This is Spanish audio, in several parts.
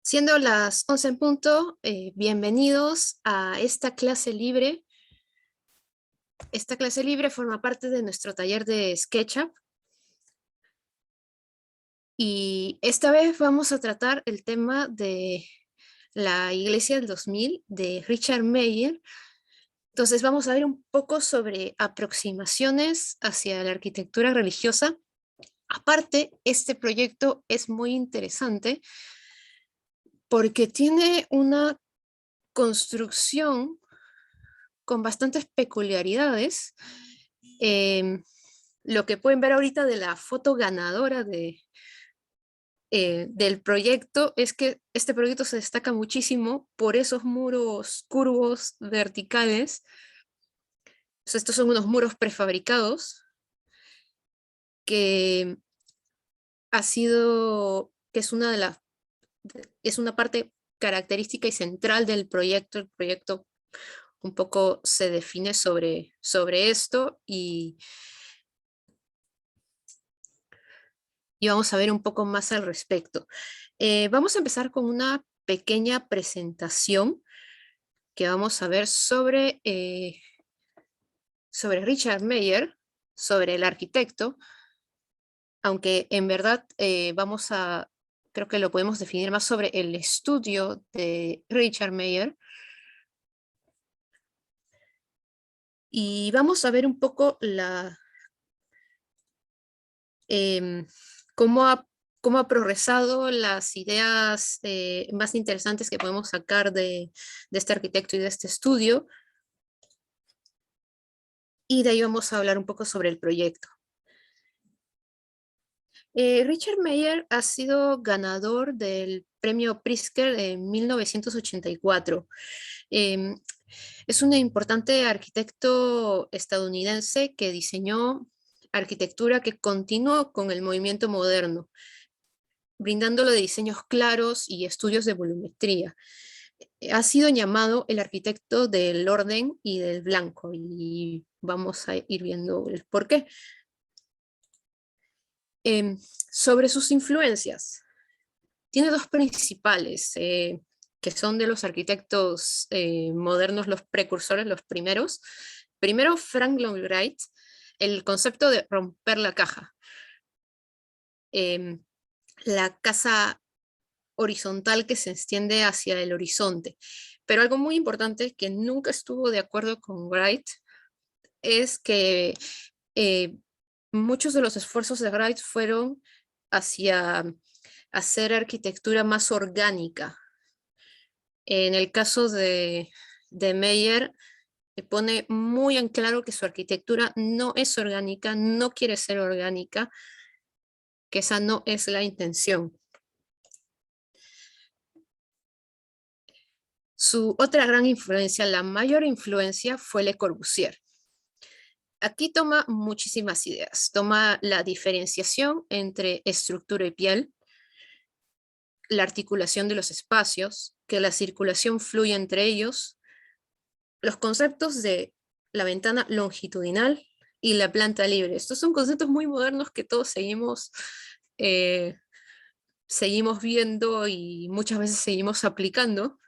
Siendo las 11 en punto, bienvenidos a esta clase libre. Esta clase libre forma parte de nuestro taller de SketchUp y esta vez vamos a tratar el tema de la Iglesia del 2000 de Richard Meier. Entonces vamos a ver un poco sobre aproximaciones hacia la arquitectura religiosa. Aparte, este proyecto es muy interesante porque tiene una construcción con bastantes peculiaridades. Lo que pueden ver ahorita de la foto ganadora del proyecto es que este proyecto se destaca muchísimo por esos muros curvos verticales. O sea, estos son unos muros prefabricados que que es es una parte característica y central del proyecto. El proyecto un poco se define sobre esto y vamos a ver un poco más al respecto. Vamos a empezar con una pequeña presentación que vamos a ver sobre Richard Meier, sobre el arquitecto, aunque en verdad creo que lo podemos definir más sobre el estudio de Richard Meier. Y vamos a ver un poco em, cómo cómo ha progresado las ideas más interesantes que podemos sacar de este arquitecto y de este estudio. Y de ahí vamos a hablar un poco sobre el proyecto. Richard Meier ha sido ganador del premio Pritzker en 1984. Em, es un importante arquitecto estadounidense que diseñó arquitectura que continuó con el movimiento moderno, brindándolo de diseños claros y estudios de volumetría. Ha sido llamado el arquitecto del orden y del blanco, y vamos a ir viendo el por qué. Sobre sus influencias, tiene dos principales, que son de los arquitectos modernos, los precursores, los primeros. Primero, Frank Lloyd Wright, el concepto de romper la caja. La casa horizontal que se extiende hacia el horizonte. Pero algo muy importante que nunca estuvo de acuerdo con Wright es que eh, muchos de los esfuerzos de Wright fueron hacia hacer arquitectura más orgánica. En el caso de Meyer, pone muy en claro que su arquitectura no es orgánica, no quiere ser orgánica, que esa no es la intención. Su otra gran influencia, la mayor influencia, fue Le Corbusier. Aquí toma muchísimas ideas. Toma la diferenciación entre estructura y piel, la articulación de los espacios, que la circulación fluya entre ellos, los conceptos de la ventana longitudinal y la planta libre. Estos son conceptos muy modernos que todos eh, seguimos viendo y muchas veces seguimos aplicando,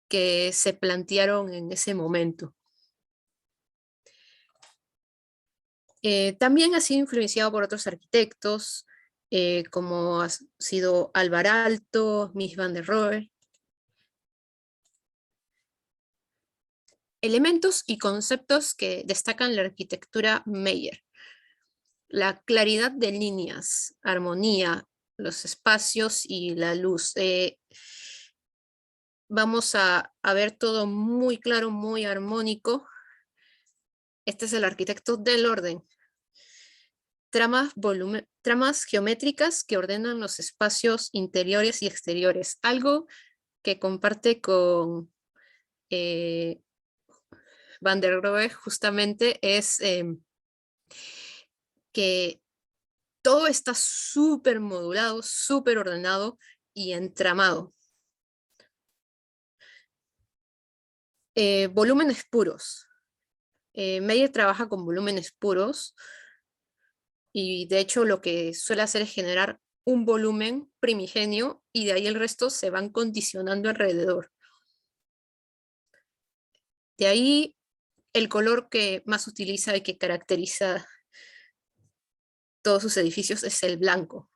que se plantearon en ese momento. También ha sido influenciado por otros arquitectos, como ha sido Alvar Aalto, Mies van der Rohe. Elementos y conceptos que destacan la arquitectura Meier. La claridad de líneas, armonía, los espacios y la luz. Vamos a ver todo muy claro, muy armónico. Este es el arquitecto del orden. Tramas geométricas que ordenan los espacios interiores y exteriores. Algo que comparte con Van der Rohe justamente es que todo está súper modulado, súper ordenado y entramado. Volúmenes puros. Meyer trabaja con volúmenes puros y de hecho lo que suele hacer es generar un volumen primigenio y de ahí el resto se van condicionando alrededor. De ahí el color que más utiliza y que caracteriza todos sus edificios es el blanco.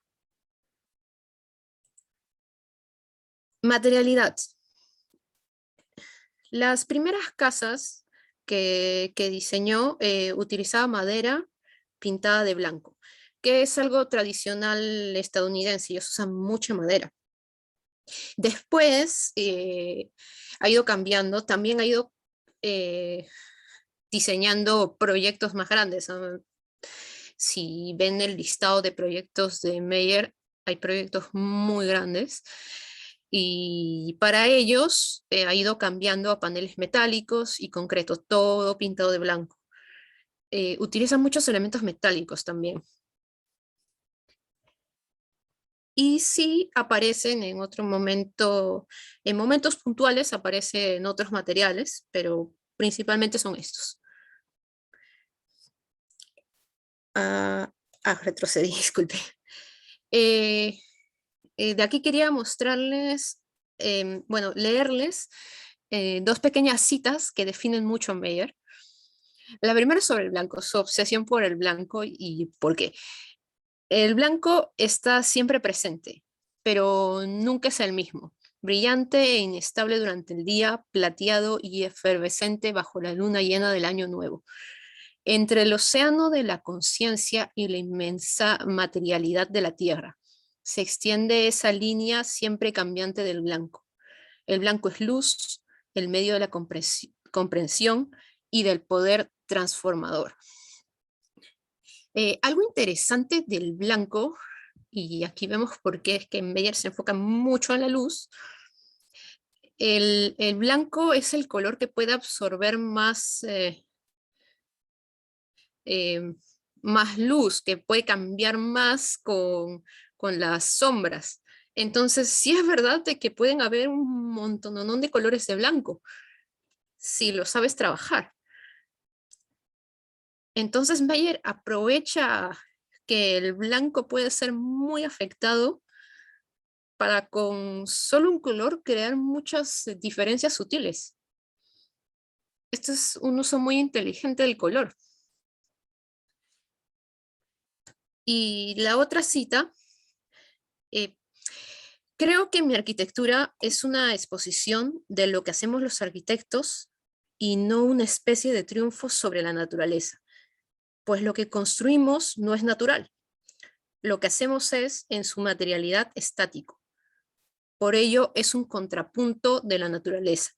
Materialidad. Las primeras casas que diseñó utilizaban madera pintada de blanco, que es algo tradicional estadounidense. Ellos usan mucha madera. Después ha ido cambiando, también ha ido eh, diseñando proyectos más grandes. Si ven el listado de proyectos de Meyer, hay proyectos muy grandes. Y para ellos ha ido cambiando a paneles metálicos y concreto, todo pintado de blanco. Utilizan muchos elementos metálicos también. Y sí aparecen en otro momento, en momentos puntuales aparecen otros materiales, pero principalmente son estos. Retrocedí, disculpe. De aquí quería mostrarles, bueno, leerles dos pequeñas citas que definen mucho a Meyer. La primera es sobre el blanco, su obsesión por el blanco y por qué. El blanco está siempre presente, pero nunca es el mismo. Brillante e inestable durante el día, plateado y efervescente bajo la luna llena del año nuevo. Entre el océano de la conciencia y la inmensa materialidad de la Tierra, se extiende esa línea siempre cambiante del blanco. El blanco es luz, el medio de la comprensión y del poder transformador. Algo interesante del blanco, y aquí vemos por qué es que Meyer se enfoca mucho en la luz, el blanco es el color que puede absorber eh, más luz, que puede cambiar más con las sombras. Entonces, sí es verdad de que pueden haber un montón de colores de blanco, si lo sabes trabajar. Entonces, Meyer aprovecha que el blanco puede ser muy afectado para con solo un color crear muchas diferencias sutiles. Esto es un uso muy inteligente del color. Y la otra cita, eh, creo que mi arquitectura es una exposición de lo que hacemos los arquitectos y no una especie de triunfo sobre la naturaleza, pues lo que construimos no es natural. Lo que hacemos es, en su materialidad, estático. Por ello, es un contrapunto de la naturaleza.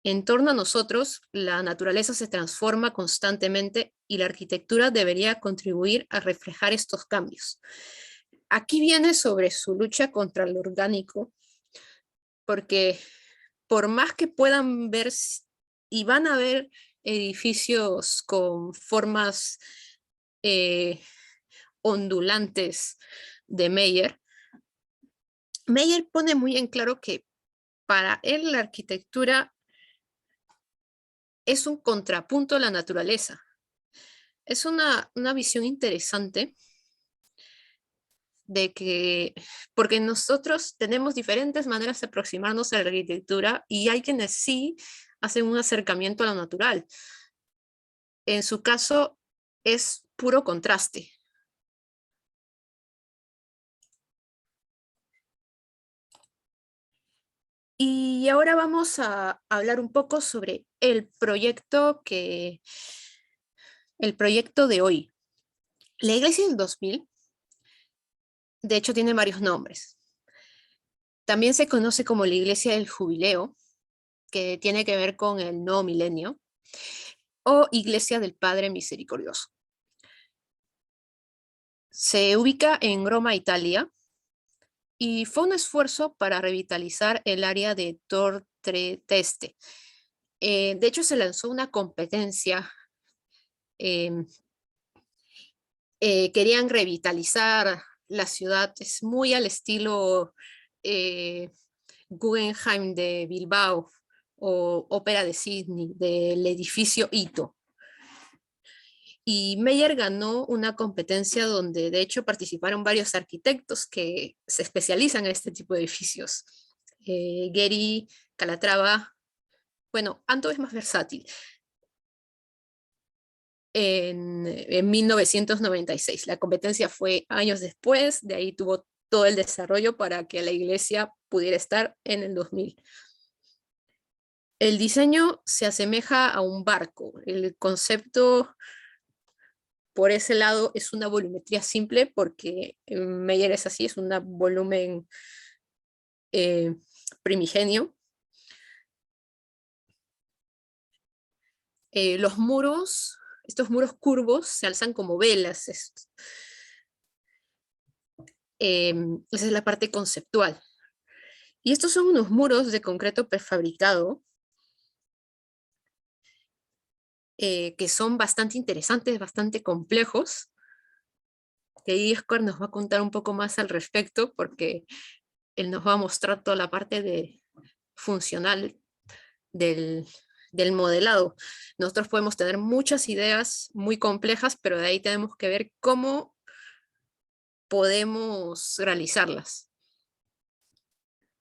En torno a nosotros, la naturaleza se transforma constantemente y la arquitectura debería contribuir a reflejar estos cambios. Aquí viene sobre su lucha contra lo orgánico, porque por más que puedan ver y van a ver edificios con formas ondulantes de Meyer, Meyer pone muy en claro que para él la arquitectura es un contrapunto a la naturaleza. Es una visión interesante de que, porque nosotros tenemos diferentes maneras de aproximarnos a la arquitectura y hay quienes sí hacen un acercamiento a lo natural. En su caso es puro contraste. Y ahora vamos a hablar un poco sobre el proyecto de hoy. La iglesia del 2000, de hecho, tiene varios nombres. También se conoce como la iglesia del jubileo, que tiene que ver con el nuevo milenio, o iglesia del Padre Misericordioso. Se ubica en Roma, Italia, y fue un esfuerzo para revitalizar el área de Tor Trieste. De hecho, se lanzó una competencia. eh, Querían revitalizar la ciudad, es muy al estilo eh, Guggenheim de Bilbao o Ópera de Sydney, del edificio Ito. Y Meyer ganó una competencia donde de hecho participaron varios arquitectos que se especializan en este tipo de edificios. Gehry, Calatrava, bueno, Anto es más versátil. En 1996. La competencia fue años después, de ahí tuvo todo el desarrollo para que la iglesia pudiera estar en el 2000. El diseño se asemeja a un barco. El concepto por ese lado es una volumetría simple porque Meyer es así, es un volumen eh, primigenio. Los muros, estos muros curvos se alzan como velas. Esa es la parte conceptual. Y estos son unos muros de concreto prefabricado que son bastante interesantes, bastante complejos. Que ahí Oscar nos va a contar un poco más al respecto porque él nos va a mostrar toda la parte funcional del, del modelado. Nosotros podemos tener muchas ideas muy complejas, pero de ahí tenemos que ver cómo podemos realizarlas.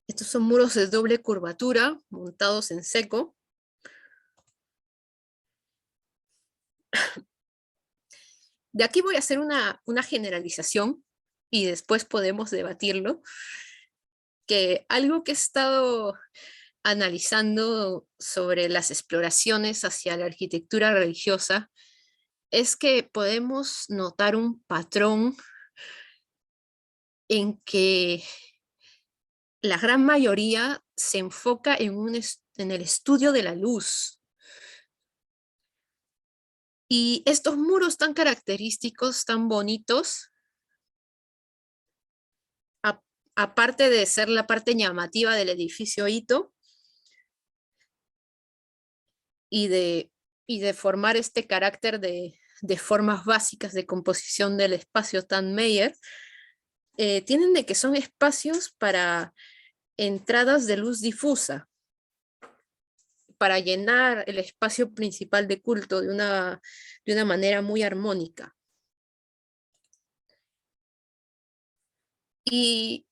Estos son muros de doble curvatura montados en seco. De aquí voy a hacer una generalización y después podemos debatirlo, que algo que he estado analizando sobre las exploraciones hacia la arquitectura religiosa es que podemos notar un patrón en que la gran mayoría se enfoca en el estudio de la luz. Y estos muros tan característicos, tan bonitos, aparte de ser la parte llamativa del edificio Ito y de formar este carácter de formas básicas de composición del espacio tan Meyer, tienen de que son espacios para entradas de luz difusa, para llenar el espacio principal de culto de una manera muy armónica. Y,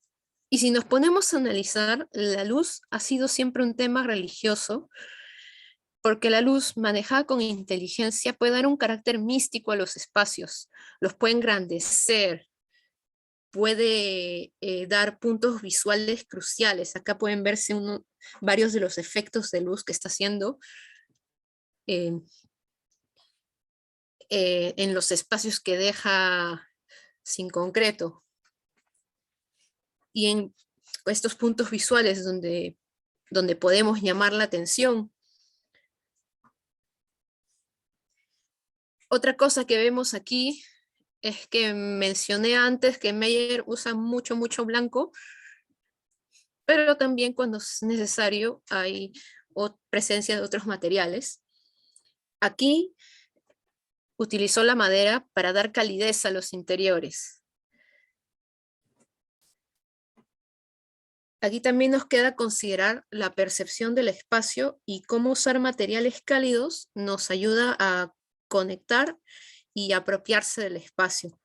y si nos ponemos a analizar, la luz ha sido siempre un tema religioso, porque la luz manejada con inteligencia puede dar un carácter místico a los espacios, los puede engrandecer, puede dar puntos visuales cruciales. Acá pueden verse varios de los efectos de luz que está haciendo eh, en los espacios que deja sin concreto. Y en estos puntos visuales donde podemos llamar la atención. Otra cosa que vemos aquí es que mencioné antes que Meyer usa mucho, mucho blanco, pero también cuando es necesario hay presencia de otros materiales. Aquí utilizó la madera para dar calidez a los interiores. Aquí también nos queda considerar la percepción del espacio y cómo usar materiales cálidos nos ayuda a conectar y apropiarse del espacio.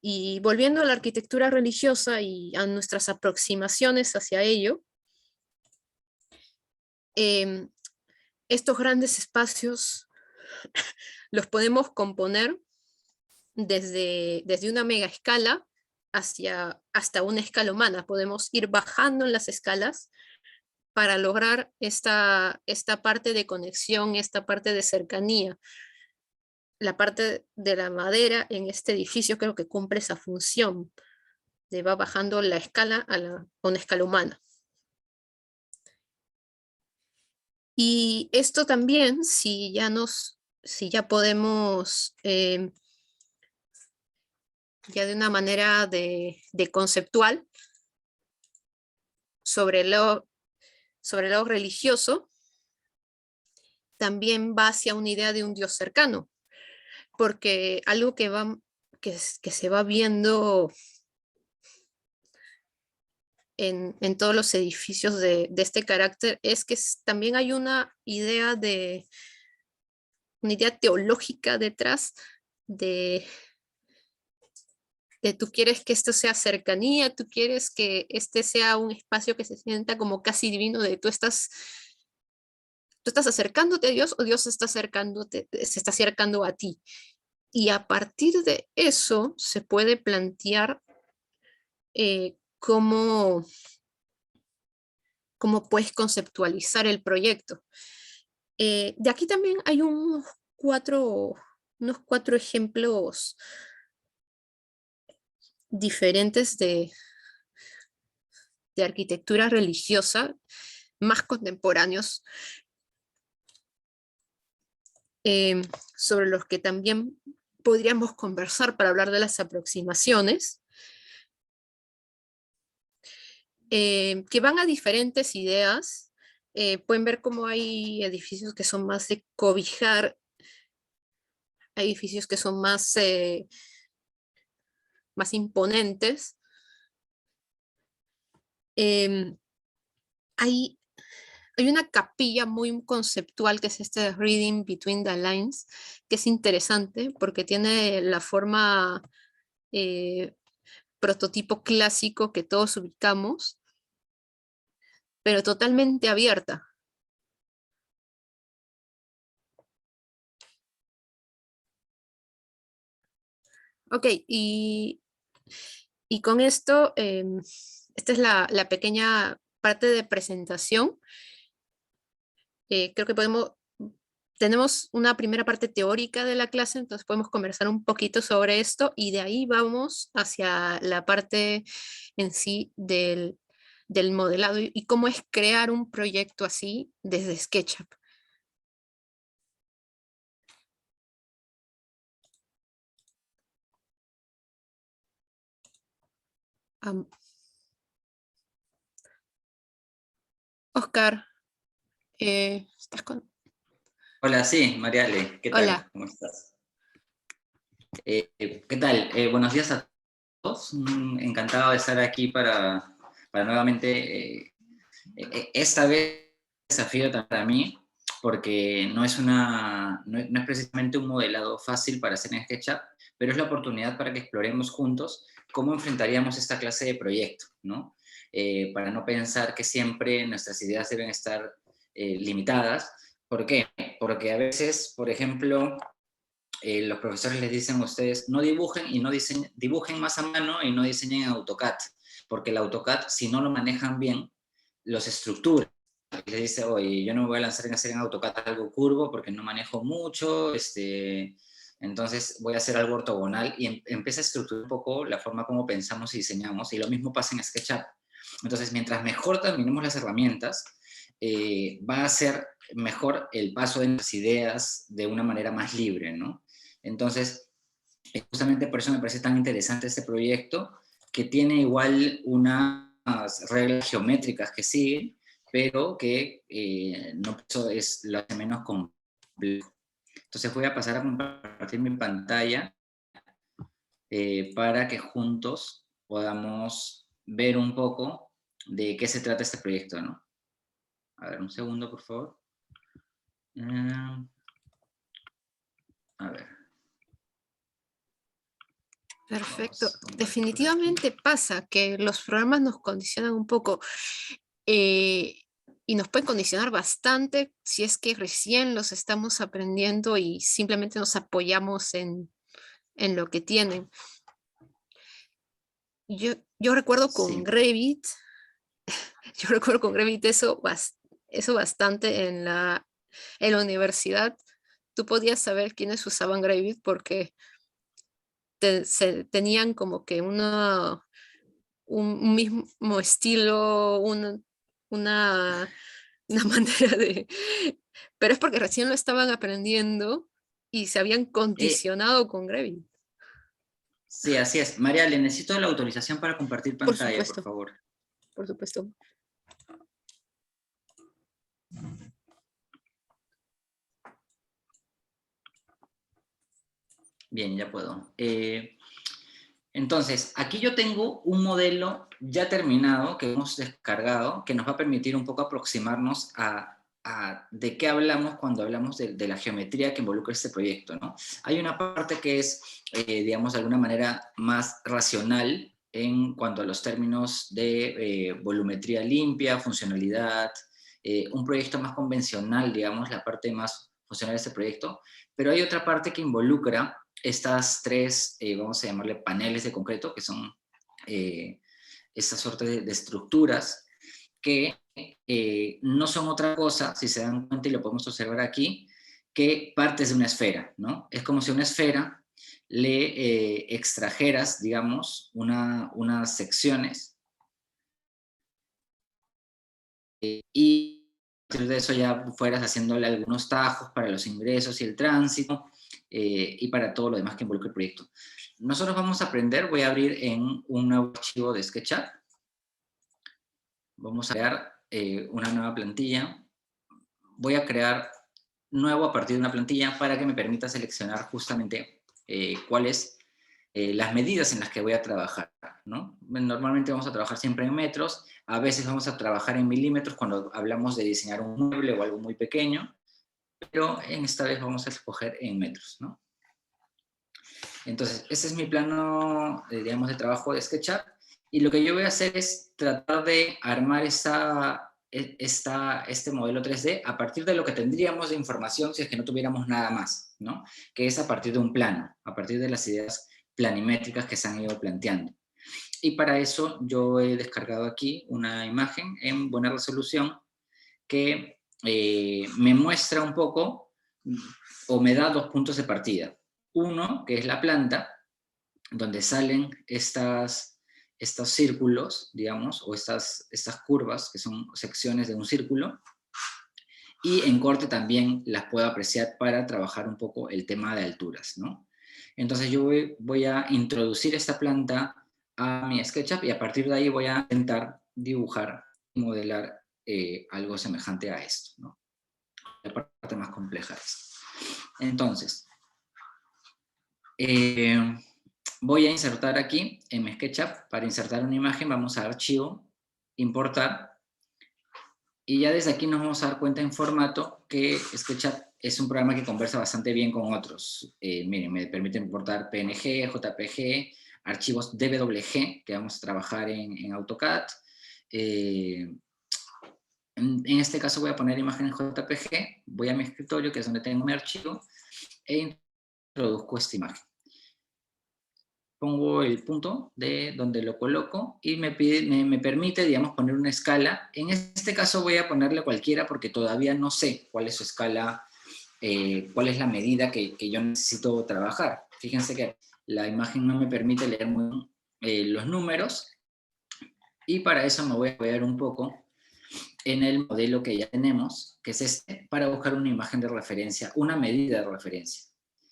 Y volviendo a la arquitectura religiosa y a nuestras aproximaciones hacia ello, estos grandes espacios los podemos componer desde una mega escala hasta una escala humana. Podemos ir bajando en las escalas para lograr esta parte de conexión, esta parte de cercanía. La parte de la madera en este edificio creo que cumple esa función de va bajando la escala a una escala humana. Y esto también, si ya podemos, ya de una manera de conceptual, sobre lo religioso, también va hacia una idea de un Dios cercano, porque algo que se va viendo en todos los edificios de este carácter es que también hay una idea teológica detrás tú quieres que esto sea cercanía, tú quieres que este sea un espacio que se sienta como casi divino, de tú estás acercándote a Dios o Dios se está acercando a ti. Y a partir de eso se puede plantear cómo puedes conceptualizar el proyecto. De aquí también hay unos cuatro ejemplos diferentes de arquitectura religiosa más contemporáneos, sobre los que también podríamos conversar para hablar de las aproximaciones, que van a diferentes ideas. Pueden ver cómo hay edificios que son más de cobijar, hay edificios que son más imponentes. Em, hay, hay una capilla muy conceptual que es este Reading Between the Lines, que es interesante porque tiene la forma prototipo clásico que todos ubicamos, pero totalmente abierta. Ok, y con esto, esta es la pequeña parte de presentación. Creo que tenemos una primera parte teórica de la clase, entonces podemos conversar un poquito sobre esto y de ahí vamos hacia la parte en sí del modelado y cómo es crear un proyecto así desde SketchUp. Oscar, ¿estás con...? Hola, sí, Mariale, ¿qué tal? Hola. ¿Cómo estás? ¿Qué tal? Buenos días a todos. Encantado de estar aquí para nuevamente, esta vez desafío para mí, porque no es precisamente un modelado fácil para hacer en SketchUp, pero es la oportunidad para que exploremos juntos cómo enfrentaríamos esta clase de proyecto, ¿no? Para no pensar que siempre nuestras ideas deben estar limitadas. ¿Por qué? Porque a veces, por ejemplo, los profesores les dicen a ustedes, no dibujen y no diseñen, dibujen más a mano y no diseñen en AutoCAD, porque el AutoCAD, si no lo manejan bien, los estructura. Les dice, oye, yo no me voy a lanzar en hacer en AutoCAD algo curvo porque no manejo mucho, entonces voy a hacer algo ortogonal y empieza a estructurar un poco la forma como pensamos y diseñamos, y lo mismo pasa en SketchUp. Entonces, mientras mejor terminemos las herramientas, va a ser mejor el paso de las ideas de una manera más libre, ¿no? Entonces, justamente por eso me parece tan interesante este proyecto, que tiene igual unas reglas geométricas que siguen, pero que no eso es lo hace menos complejo. Entonces voy a pasar a compartir mi pantalla para que juntos podamos ver un poco de qué se trata este proyecto, ¿no? A ver, un segundo, por favor. A ver. Perfecto. Definitivamente pasa que los programas nos condicionan un poco y nos pueden condicionar bastante si es que recién los estamos aprendiendo y simplemente nos apoyamos en lo que tienen. Yo recuerdo con Sí. Revit, yo recuerdo con Revit eso bastante en la universidad. Tú podías saber quiénes usaban Revit porque tenían como que un mismo estilo, una, una manera de... Pero es porque recién lo estaban aprendiendo y se habían condicionado con Revit. Sí, así es. María, le necesito la autorización para compartir Por pantalla, por supuesto, favor. por supuesto. Bien, ya puedo. Entonces, aquí yo tengo un modelo ya terminado que hemos descargado, que nos va a permitir un poco aproximarnos a de qué hablamos cuando hablamos de la geometría que involucra este proyecto, ¿no? Hay una parte que es, digamos, de alguna manera más racional en cuanto a los términos de volumetría limpia, funcionalidad, un proyecto más convencional, digamos, la parte más funcional de este proyecto, pero hay otra parte que involucra estas tres, vamos a llamarle paneles de concreto, que son esta suerte de estructuras que no son otra cosa, si se dan cuenta y lo podemos observar aquí, que partes de una esfera, ¿no? Es como si a una esfera le extrajeras, digamos, unas secciones y a partir de eso ya fueras haciéndole algunos tajos para los ingresos y el tránsito y para todo lo demás que involucra el proyecto. Nosotros vamos a aprender, voy a abrir en un nuevo archivo de SketchUp, vamos a crear una nueva plantilla, voy a crear nuevo a partir de una plantilla para que me permita seleccionar justamente cuáles las medidas en las que voy a trabajar, ¿no? Normalmente vamos a trabajar siempre en metros, a veces vamos a trabajar en milímetros cuando hablamos de diseñar un mueble o algo muy pequeño, pero en esta vez vamos a escoger en metros, ¿no? Entonces, ese es mi plano, digamos, de trabajo de SketchUp, y lo que yo voy a hacer es tratar de armar este modelo 3D a partir de lo que tendríamos de información si es que no tuviéramos nada más, ¿no? Que es a partir de un plano, a partir de las ideas planimétricas que se han ido planteando. Y para eso yo he descargado aquí una imagen en buena resolución que me muestra un poco o me da dos puntos de partida. Uno, que es la planta, donde salen estos círculos, digamos, o estas curvas, que son secciones de un círculo, y en corte también las puedo apreciar para trabajar un poco el tema de alturas, ¿no? Entonces yo voy a introducir esta planta a mi SketchUp y a partir de ahí voy a intentar dibujar y modelar algo semejante a esto, ¿no? La parte más compleja de esto. Entonces, voy a insertar aquí en mi SketchUp, para insertar una imagen vamos a Archivo, Importar, y ya desde aquí nos vamos a dar cuenta en formato que SketchUp es un programa que conversa bastante bien con otros. Miren, me permite importar PNG, JPG, archivos DWG, que vamos a trabajar en AutoCAD. En este caso voy a poner imagen en JPG, voy a mi escritorio, que es donde tengo mi archivo, e introduzco esta imagen. Pongo el punto de donde lo coloco y me permite, digamos, poner una escala. En este caso voy a ponerle cualquiera porque todavía no sé cuál es su escala, cuál es la medida que yo necesito trabajar. Fíjense que la imagen no me permite leer muy bien los números y para eso me voy a apoyar un poco en el modelo que ya tenemos, que es este, para buscar una imagen de referencia, una medida de referencia.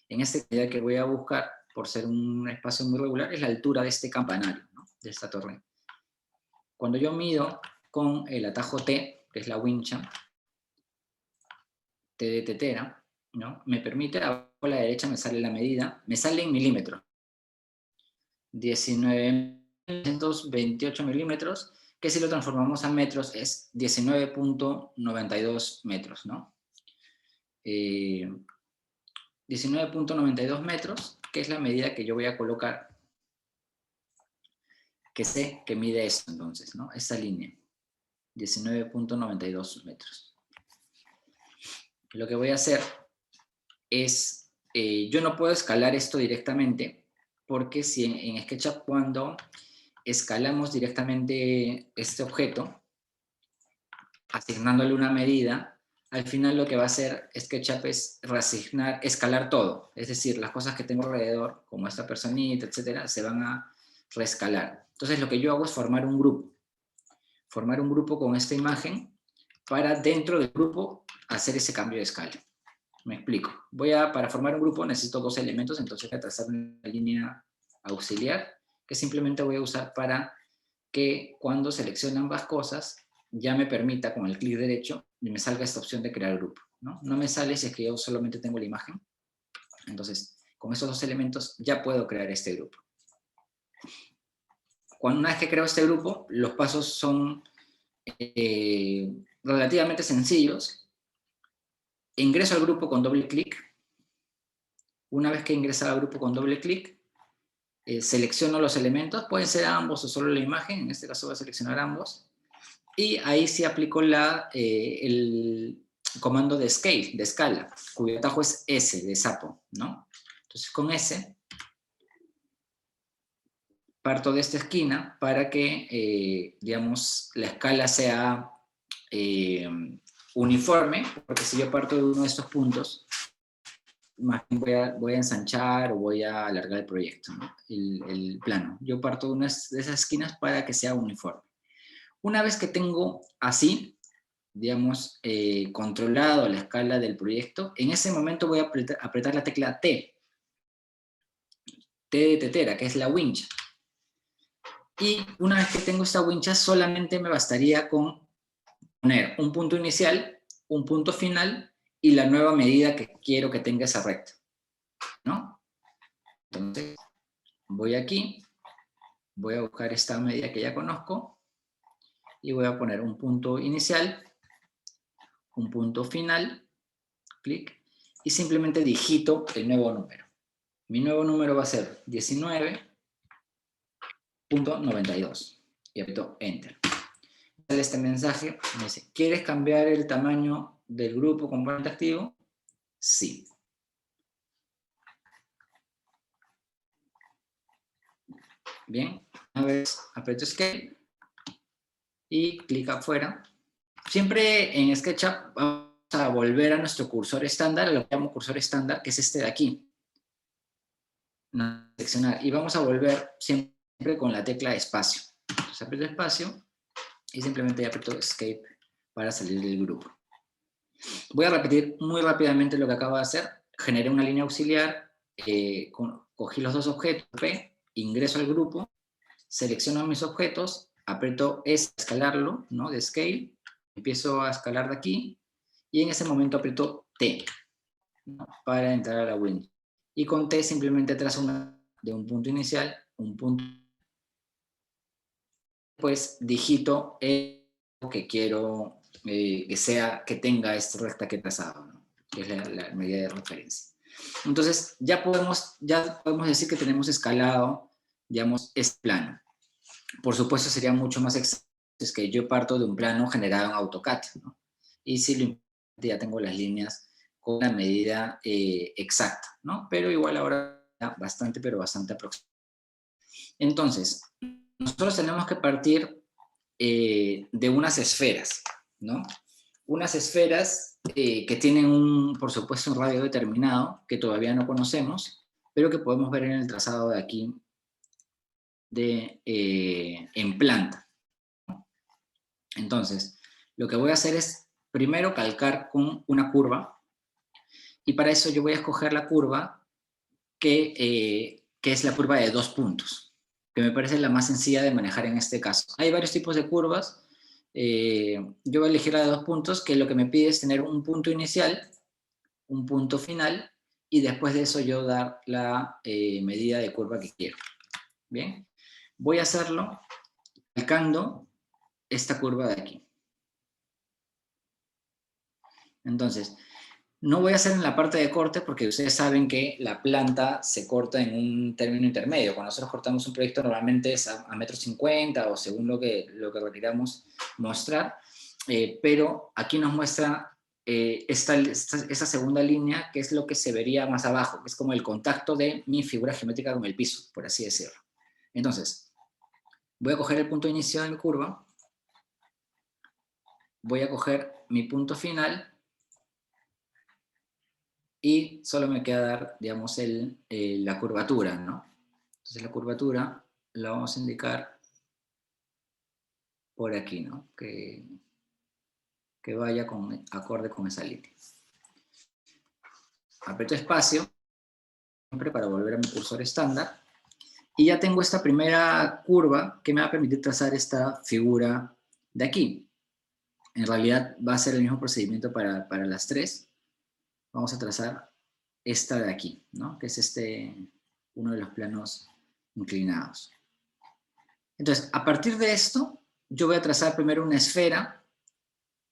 En esta medida que voy a buscar, por ser un espacio muy regular, es la altura de este campanario, ¿no? De esta torre. Cuando yo mido con el atajo T, que es la wincha, T de tetera, ¿no? Me permite, abajo a la derecha me sale la medida, me sale en milímetros. 19.928 milímetros, que si lo transformamos a metros es 19.92 metros, ¿no? 19.92 metros, que es la medida que yo voy a colocar, que sé que mide esto entonces, ¿no? Esa línea, 19.92 metros. Lo que voy a hacer es, yo no puedo escalar esto directamente, porque si en SketchUp cuando escalamos directamente este objeto, asignándole una medida, al final lo que va a hacer SketchUp es reasignar, escalar todo. Es decir, las cosas que tengo alrededor, como esta personita, etcétera, se van a reescalar. Entonces lo que yo hago es formar un grupo. Formar un grupo con esta imagen para dentro del grupo hacer ese cambio de escala. Me explico. Para formar un grupo necesito dos elementos, entonces voy a trazar una línea auxiliar que simplemente voy a usar para que cuando seleccione ambas cosas ya me permita con el clic derecho y me salga esta opción de crear grupo, ¿no? No me sale si es que yo solamente tengo la imagen. Entonces, con esos dos elementos ya puedo crear este grupo. Una vez que creo este grupo, los pasos son relativamente sencillos. ingreso al grupo con doble clic. Una vez que he ingresado al grupo con doble clic, selecciono los elementos, pueden ser ambos o solo la imagen, en este caso voy a seleccionar ambos, y ahí sí aplico el comando de scale, de escala, cuyo atajo es S, de sapo, ¿no? Entonces con S parto de esta esquina para que, digamos, la escala sea uniforme, porque si yo parto de uno de estos puntos, más bien voy a ensanchar o voy a alargar el proyecto, ¿no? el plano. Yo parto de una de esas esquinas para que sea uniforme. Una vez que tengo así, digamos, controlado la escala del proyecto, en ese momento voy a apretar la tecla T. T de tetera, que es la wincha. Y una vez que tengo esta wincha, solamente me bastaría con poner un punto inicial, un punto final y la nueva medida que quiero que tenga esa recta, ¿no? Entonces, voy aquí, voy a buscar esta medida que ya conozco y voy a poner un punto inicial, un punto final, clic, y simplemente digito el nuevo número. Mi nuevo número va a ser 19.92 y aprieto Enter. Sale este mensaje, me dice, ¿quieres cambiar el tamaño del grupo componente activo? Sí. Bien, una vez aprieto Escape y clic afuera. Siempre en SketchUp vamos a volver a nuestro cursor estándar, lo que llamo cursor estándar, que es este de aquí. Seleccionar, y vamos a volver siempre con la tecla espacio. Entonces aprieto espacio y simplemente aprieto Escape para salir del grupo. Voy a repetir muy rápidamente lo que acabo de hacer. Generé una línea auxiliar, cogí los dos objetos, P, ingreso al grupo, selecciono mis objetos, aprieto S, escalarlo, ¿no? De Scale, empiezo a escalar de aquí, y en ese momento aprieto T, ¿no? Para entrar a la window. Y con T simplemente trazo de un punto inicial, un punto. Pues digito el que quiero que tenga esta recta que he trazado, ¿no? Que es la medida de referencia. Entonces, ya podemos decir que tenemos escalado, digamos, este plano. Por supuesto, sería mucho más exacto si que yo parto de un plano generado en AutoCAD, ¿no? Y si lo ya tengo las líneas con la medida exacta, ¿no? Pero igual ahora bastante, pero bastante aproximada. Entonces, nosotros tenemos que partir de unas esferas, ¿no? Unas esferas que tienen, por supuesto, un radio determinado, que todavía no conocemos, pero que podemos ver en el trazado de aquí en planta. Entonces, lo que voy a hacer es primero calcar con una curva, y para eso yo voy a escoger la curva que es la curva de 2 puntos, que me parece la más sencilla de manejar en este caso. Hay varios tipos de curvas. Yo voy a elegir la de 2 puntos, que lo que me pide es tener un punto inicial, un punto final, y después de eso yo dar la medida de curva que quiero. Bien, voy a hacerlo calcando esta curva de aquí. Entonces, no voy a hacer en la parte de corte porque ustedes saben que la planta se corta en un término intermedio. Cuando nosotros cortamos un proyecto normalmente es a 1,50 m o según lo que requiramos mostrar, pero aquí nos muestra esa segunda línea, que es lo que se vería más abajo, que es como el contacto de mi figura geométrica con el piso, por así decirlo. Entonces, voy a coger el punto de inicio de mi curva, voy a coger mi punto final, y solo me queda dar, digamos, la curvatura, ¿no? Entonces la curvatura la vamos a indicar por aquí, ¿no? Que vaya acorde con esa línea. Aprieto espacio, siempre para volver a mi cursor estándar, y ya tengo esta primera curva que me va a permitir trazar esta figura de aquí. En realidad va a ser el mismo procedimiento para las tres. Vamos a trazar esta de aquí, ¿no? Que es uno de los planos inclinados. Entonces, a partir de esto, yo voy a trazar primero una esfera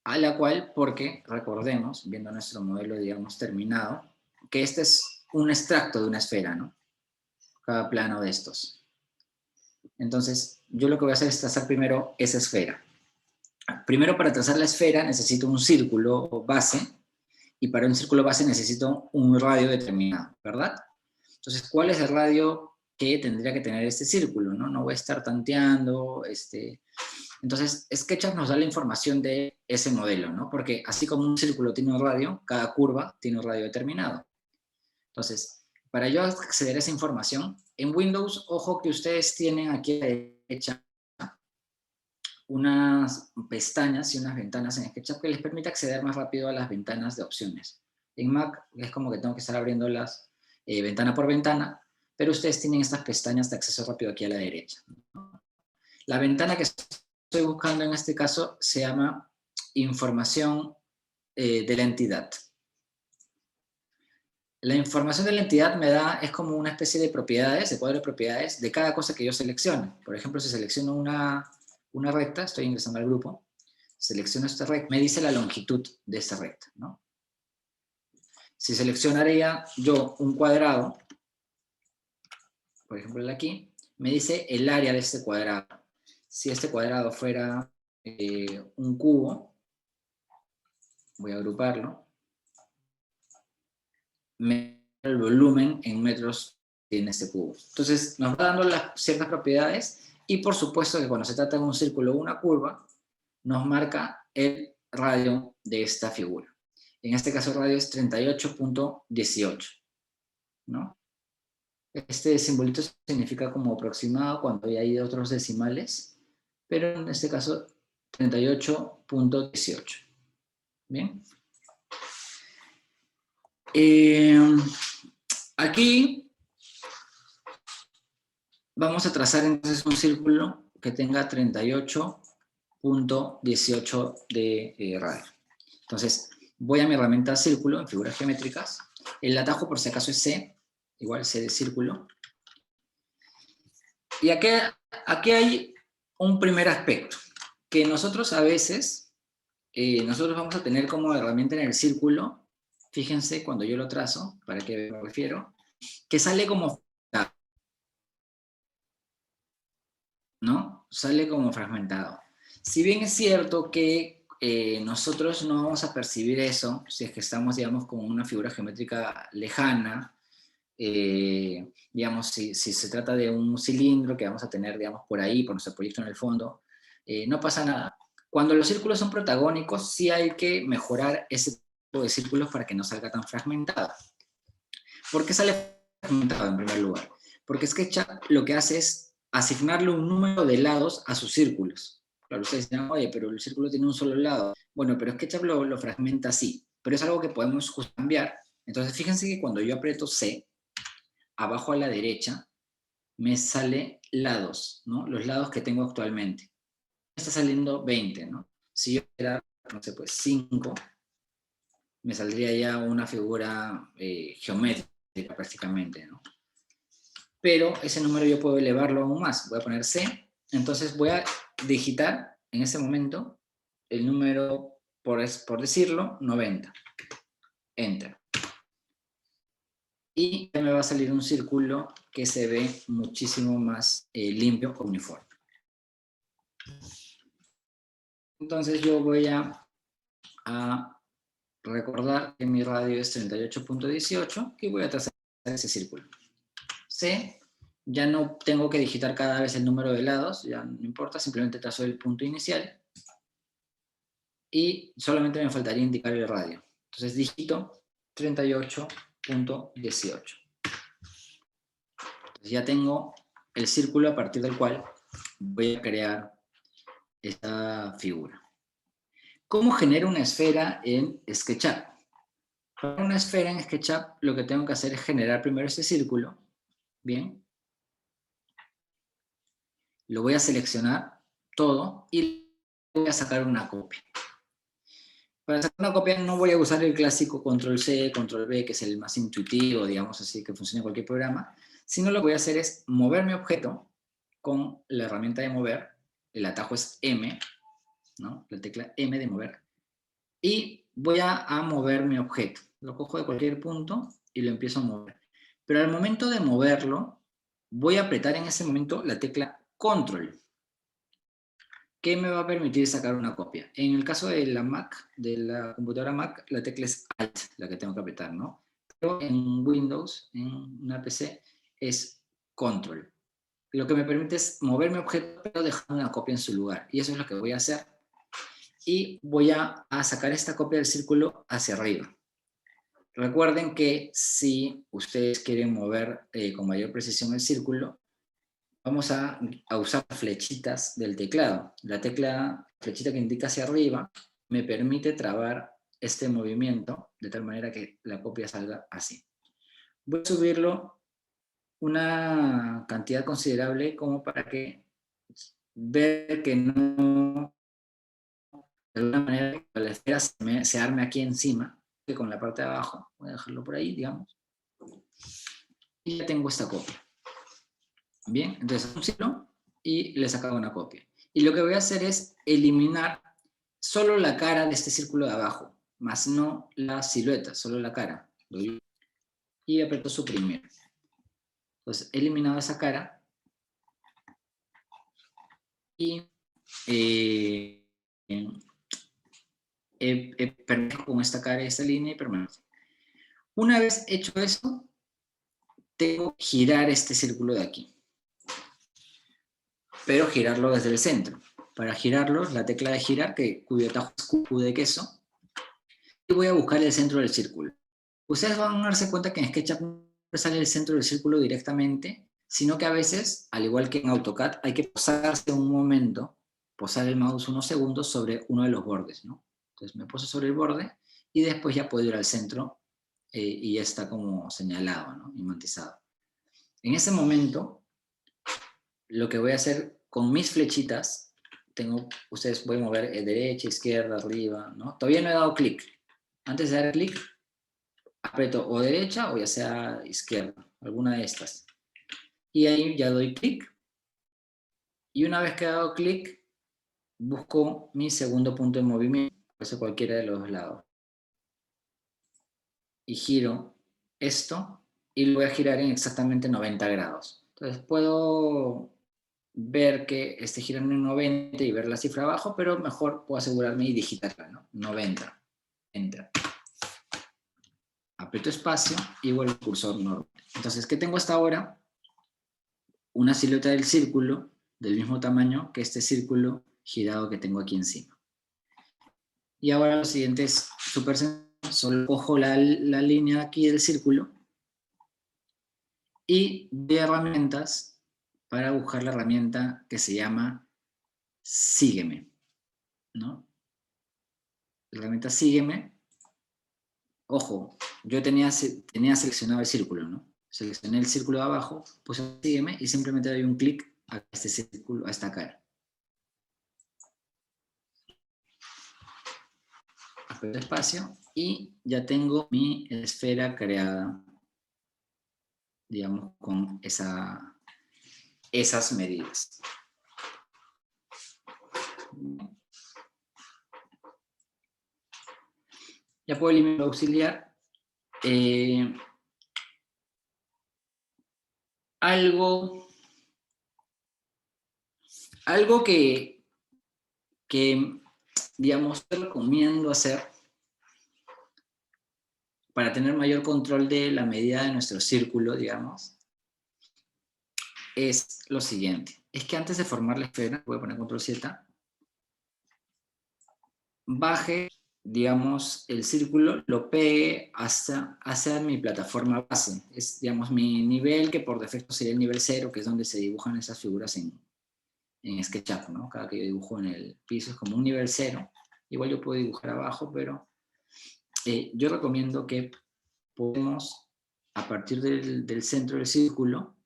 a la cual, porque recordemos, viendo nuestro modelo, digamos, terminado, que este es un extracto de una esfera, ¿no? Cada plano de estos. Entonces, yo lo que voy a hacer es trazar primero esa esfera. Primero, para trazar la esfera necesito un círculo base, y para un círculo base necesito un radio determinado, ¿verdad? Entonces, ¿cuál es el radio que tendría que tener este círculo? No voy a estar tanteando. Entonces, SketchUp nos da la información de ese modelo, ¿no? Porque así como un círculo tiene un radio, cada curva tiene un radio determinado. Entonces, para yo acceder a esa información, en Windows, ojo que ustedes tienen aquí a la derecha unas pestañas y unas ventanas en SketchUp que les permite acceder más rápido a las ventanas de opciones. En Mac es como que tengo que estar abriéndolas ventana por ventana, pero ustedes tienen estas pestañas de acceso rápido aquí a la derecha, ¿no? La ventana que estoy buscando en este caso se llama información de la entidad. La información de la entidad me da, es como una especie de propiedades, de cuadro de propiedades de cada cosa que yo seleccione. Por ejemplo, si selecciono una recta, estoy ingresando al grupo, selecciono esta recta, me dice la longitud de esta recta, ¿no? Si seleccionaría yo un cuadrado, por ejemplo el aquí, me dice el área de este cuadrado. Si este cuadrado fuera un cubo, voy a agruparlo, me da el volumen en metros en este cubo. Entonces nos va dando ciertas propiedades y por supuesto que cuando se trata de un círculo o una curva, nos marca el radio de esta figura. En este caso el radio es 38.18, ¿no? Este simbolito significa como aproximado cuando hay otros decimales, pero en este caso 38.18. Bien. Aquí vamos a trazar entonces un círculo que tenga 38.18 de radio. Entonces, voy a mi herramienta círculo en figuras geométricas. El atajo por si acaso es C, igual C de círculo. Y aquí hay un primer aspecto, que nosotros a veces, nosotros vamos a tener como herramienta en el círculo, fíjense cuando yo lo trazo, para qué me refiero, que sale como, ¿no? Sale como fragmentado. Si bien es cierto que nosotros no vamos a percibir eso, si es que estamos, digamos, con una figura geométrica lejana, digamos, si se trata de un cilindro que vamos a tener, digamos, por ahí, por nuestro proyecto en el fondo, no pasa nada. Cuando los círculos son protagónicos, sí hay que mejorar ese tipo de círculos para que no salga tan fragmentado. ¿Por qué sale fragmentado en primer lugar? Porque SketchUp lo que hace es asignarle un número de lados a sus círculos. Claro, ustedes dirán, oye, pero el círculo tiene un solo lado. Bueno, pero SketchUp lo fragmenta así, pero es algo que podemos cambiar. Entonces, fíjense que cuando yo aprieto C, abajo a la derecha, me sale lados, ¿no? Los lados que tengo actualmente. Me está saliendo 20, ¿no? Si yo era, no sé, pues 5, me saldría ya una figura geométrica prácticamente, ¿no? Pero ese número yo puedo elevarlo aún más. Voy a poner C, entonces voy a digitar en ese momento el número, por decirlo, 90. Enter. Y me va a salir un círculo que se ve muchísimo más limpio o uniforme. Entonces yo voy a recordar que mi radio es 38.18 y voy a trazar ese círculo. C, ya no tengo que digitar cada vez el número de lados, ya no importa, simplemente trazo el punto inicial y solamente me faltaría indicar el radio. Entonces digito 38.18. Ya tengo el círculo a partir del cual voy a crear esta figura. ¿Cómo genero una esfera en SketchUp? Para una esfera en SketchUp lo que tengo que hacer es generar primero este círculo. Bien. Lo voy a seleccionar todo y voy a sacar una copia. Para sacar una copia no voy a usar el clásico Control-C, Control-V, que es el más intuitivo, digamos así, que funciona en cualquier programa, sino lo que voy a hacer es mover mi objeto con la herramienta de mover, el atajo es M, ¿no? La tecla M de mover, y voy a mover mi objeto. Lo cojo de cualquier punto y lo empiezo a mover. Pero al momento de moverlo, voy a apretar en ese momento la tecla Control, que me va a permitir sacar una copia. En el caso de la Mac, de la computadora Mac, la tecla es Alt, la que tengo que apretar, ¿no? Pero en Windows, en una PC, es Control. Lo que me permite es mover mi objeto, pero dejar una copia en su lugar. Y eso es lo que voy a hacer. Y voy a sacar esta copia del círculo hacia arriba. Recuerden que si ustedes quieren mover con mayor precisión el círculo, vamos a usar flechitas del teclado. La flechita que indica hacia arriba me permite trabar este movimiento de tal manera que la copia salga así. Voy a subirlo una cantidad considerable como para que ver que no, de alguna manera, la esfera se arme aquí encima, que con la parte de abajo. Voy a dejarlo por ahí, digamos. Y ya tengo esta copia. Bien, entonces un ciclo y le sacaba una copia. Y lo que voy a hacer es eliminar solo la cara de este círculo de abajo, más no la silueta, solo la cara. Y aprieto suprimir. Entonces he eliminado esa cara y permanezco con esta cara y esta línea y permanezco. Una vez hecho eso, tengo que girar este círculo de aquí, pero girarlo desde el centro. Para girarlo, la tecla de girar, cuyo tajo es Q de queso, y voy a buscar el centro del círculo. Ustedes van a darse cuenta que en SketchUp no sale el centro del círculo directamente, sino que a veces, al igual que en AutoCAD, hay que posarse un momento, posar el mouse unos segundos sobre uno de los bordes, ¿no? Entonces me poso sobre el borde y después ya puedo ir al centro y ya está como señalado, ¿no? Imantizado. En ese momento, lo que voy a hacer con mis flechitas, ustedes pueden mover derecha, izquierda, arriba, ¿no? Todavía no he dado clic. Antes de dar clic, aprieto o derecha o ya sea izquierda, alguna de estas. Y ahí ya doy clic. Y una vez que he dado clic, busco mi segundo punto de movimiento, puede ser cualquiera de los dos lados. Y giro esto y lo voy a girar en exactamente 90 grados. Entonces puedo ver que esté girando en 90 y ver la cifra abajo, pero mejor puedo asegurarme y digitarla, ¿no? 90. Enter. Aprieto espacio y vuelvo al cursor normal. Entonces, ¿qué tengo hasta ahora? Una silueta del círculo del mismo tamaño que este círculo girado que tengo aquí encima. Y ahora lo siguiente es súper sencillo. Solo cojo la línea aquí del círculo y voy a herramientas para buscar la herramienta que se llama Sígueme, ¿no? La herramienta Sígueme. Ojo, yo tenía seleccionado el círculo, ¿no? Seleccioné el círculo de abajo, puse Sígueme y simplemente doy un clic a este círculo, a esta cara. Aprieto espacio y ya tengo mi esfera creada, digamos, con esas medidas. Ya puedo eliminar auxiliar. Algo que, digamos, te recomiendo hacer para tener mayor control de la medida de nuestro círculo, digamos, es lo siguiente. Es que antes de formar la esfera, voy a poner control Z, baje, digamos, el círculo, lo pegue hacia mi plataforma base. Es, digamos, mi nivel, que por defecto sería el nivel 0, que es donde se dibujan esas figuras en SketchUp, ¿no? Cada que yo dibujo en el piso es como un nivel 0. Igual yo puedo dibujar abajo, pero yo recomiendo que podemos, a partir del centro del círculo,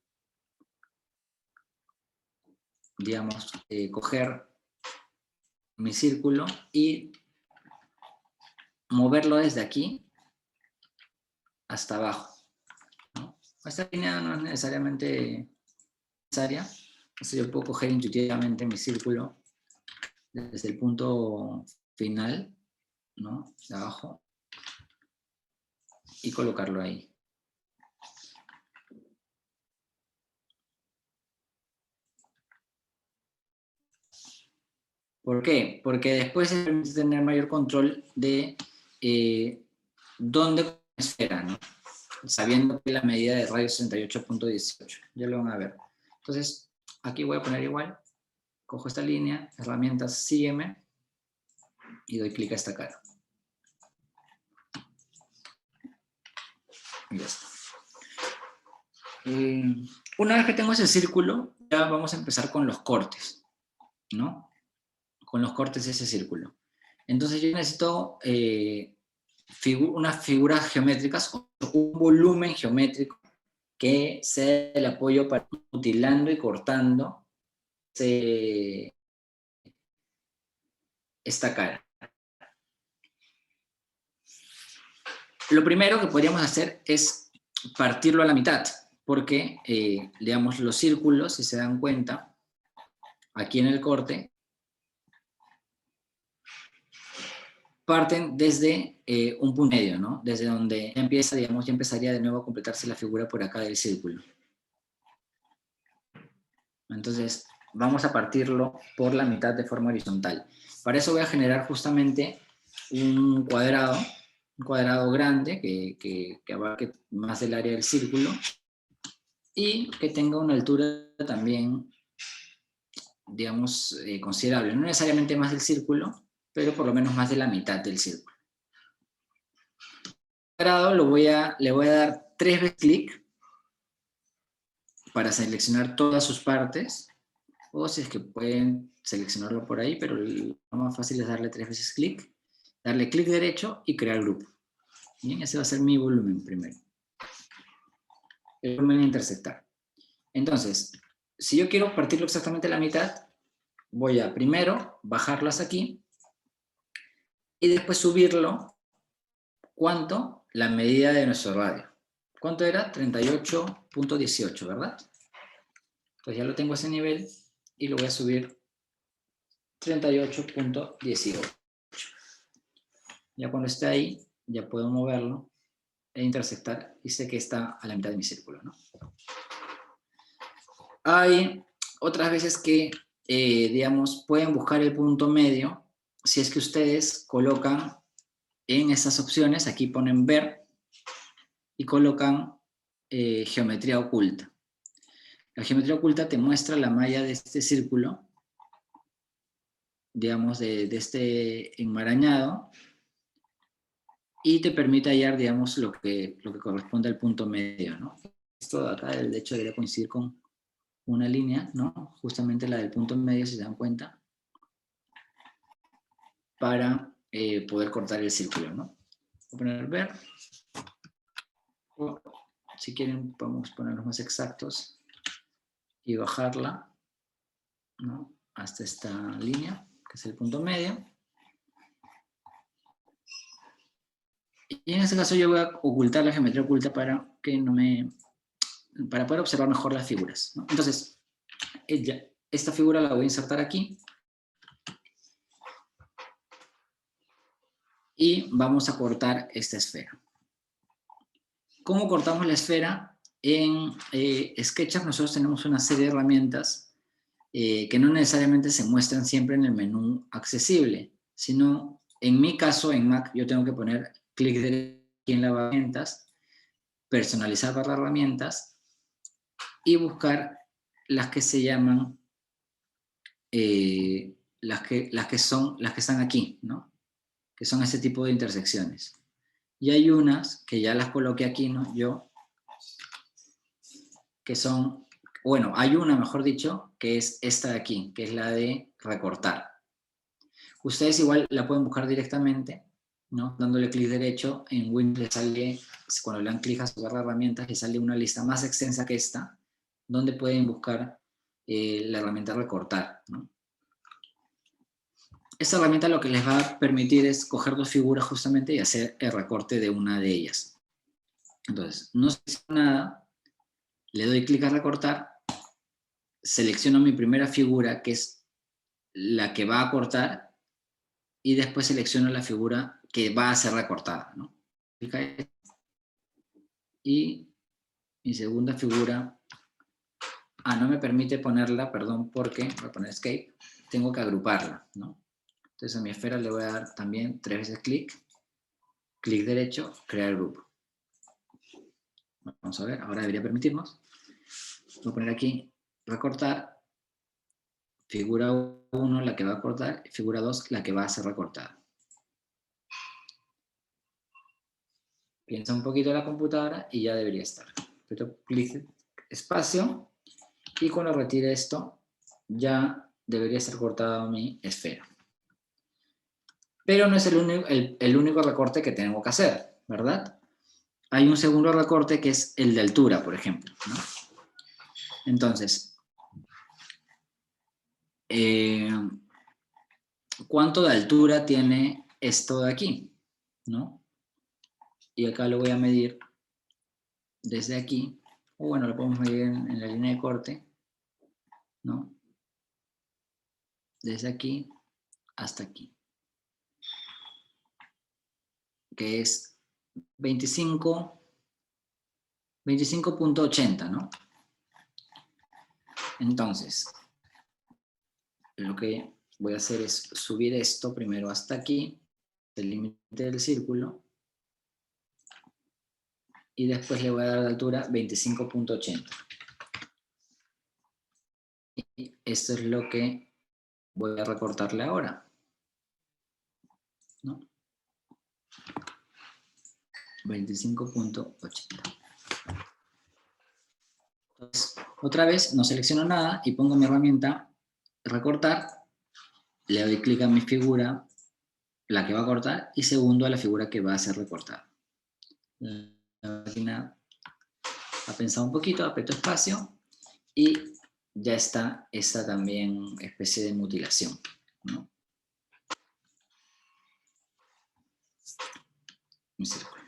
digamos, coger mi círculo y moverlo desde aquí hasta abajo, ¿no? Esta línea no es necesariamente necesaria. Entonces yo puedo coger intuitivamente mi círculo desde el punto final ¿no? De abajo, y colocarlo ahí. ¿Por qué? Porque después se permite tener mayor control de dónde la esfera, ¿no? Sabiendo que la medida de radio es 68.18. Ya lo van a ver. Entonces, aquí voy a poner igual. Cojo esta línea, herramientas, sígueme, y doy clic a esta cara. Y ya está. Una vez que tengo ese círculo, ya vamos a empezar con los cortes, ¿no? Con los cortes de ese círculo. Entonces yo necesito unas figuras geométricas, o un volumen geométrico que sea el apoyo para ir mutilando y cortando esta cara. Lo primero que podríamos hacer es partirlo a la mitad, porque, digamos, los círculos, si se dan cuenta, aquí en el corte, parten desde un punto medio, ¿no? Desde donde empieza, digamos, ya empezaría de nuevo a completarse la figura por acá del círculo. Entonces, vamos a partirlo por la mitad de forma horizontal. Para eso voy a generar justamente un cuadrado grande que abarque más del área del círculo y que tenga una altura también, digamos, considerable. No necesariamente más del círculo, pero por lo menos más de la mitad del círculo. Cuadrado le voy a dar 3 veces clic para seleccionar todas sus partes, o si es que pueden seleccionarlo por ahí, pero lo más fácil es darle 3 veces clic, darle clic derecho y crear grupo. Bien, ese va a ser mi volumen primero. El volumen a intersectar. Entonces, si yo quiero partirlo exactamente a la mitad, voy a primero bajarlo hasta aquí y después subirlo. ¿Cuánto? La medida de nuestro radio. ¿Cuánto era? 38.18, ¿verdad? Entonces ya lo tengo a ese nivel y lo voy a subir 38.18. Ya cuando esté ahí, ya puedo moverlo e intersectar y sé que está a la mitad de mi círculo, ¿no? Hay otras veces que, digamos, pueden buscar el punto medio si es que ustedes colocan en esas opciones, aquí ponen ver y colocan geometría oculta. La geometría oculta te muestra la malla de este círculo, digamos, de este enmarañado, y te permite hallar, digamos, lo que corresponde al punto medio, ¿no? Esto de acá, de hecho, debería coincidir con una línea, ¿no? Justamente la del punto medio, si se dan cuenta, para poder cortar el círculo, ¿no? Voy a poner ver. O, si quieren, podemos ponerlos más exactos y bajarla, ¿no? Hasta esta línea, que es el punto medio. Y en este caso yo voy a ocultar la geometría oculta para que para poder observar mejor las figuras, ¿no? Entonces, esta figura la voy a insertar aquí. Y vamos a cortar esta esfera. ¿Cómo cortamos la esfera? En SketchUp nosotros tenemos una serie de herramientas que no necesariamente se muestran siempre en el menú accesible, sino en mi caso, en Mac, yo tengo que poner clic derecho aquí en las herramientas, personalizar barra herramientas y buscar las que se llaman, las que están aquí, ¿no? Que son ese tipo de intersecciones. Y hay unas que ya las coloqué aquí, ¿no? Yo, que son, bueno, hay una, mejor dicho, que es esta de aquí, que es la de recortar. Ustedes igual la pueden buscar directamente, ¿no? Dándole clic derecho, en Windows les sale, cuando le dan clic a su barra de herramientas, les sale una lista más extensa que esta, donde pueden buscar la herramienta recortar, ¿no? Esta herramienta lo que les va a permitir es coger dos figuras justamente y hacer el recorte de una de ellas. Entonces, no sé nada, le doy clic a recortar, selecciono mi primera figura, que es la que va a cortar, y después selecciono la figura que va a ser recortada, ¿no? Y mi segunda figura, no me permite ponerla, perdón, porque voy a poner escape, tengo que agruparla, ¿no? Entonces a mi esfera le voy a dar también 3 veces clic derecho, crear grupo. Vamos a ver, ahora debería permitirnos. Voy a poner aquí, recortar, figura 1 la que va a cortar, figura 2 la que va a ser recortada. Piensa un poquito la computadora y ya debería estar. Pero clic, espacio, y cuando retire esto, ya debería ser cortada mi esfera. Pero no es el único recorte que tengo que hacer, ¿verdad? Hay un segundo recorte que es el de altura, por ejemplo, ¿no? Entonces, ¿cuánto de altura tiene esto de aquí? ¿No? Y acá lo voy a medir desde aquí, o bueno, lo podemos medir en la línea de corte, ¿no? Desde aquí hasta aquí, que es 25.80, ¿no? Entonces, lo que voy a hacer es subir esto primero hasta aquí, el límite del círculo, y después le voy a dar de altura 25.80. Y esto es lo que voy a recortarle ahora, ¿no? 25.80. Entonces, otra vez no selecciono nada y pongo mi herramienta recortar, le doy clic a mi figura, la que va a cortar, y segundo a la figura que va a ser recortada. La máquina ha pensado un poquito, aprieto espacio y ya está esta también especie de mutilación, ¿no? Un círculo.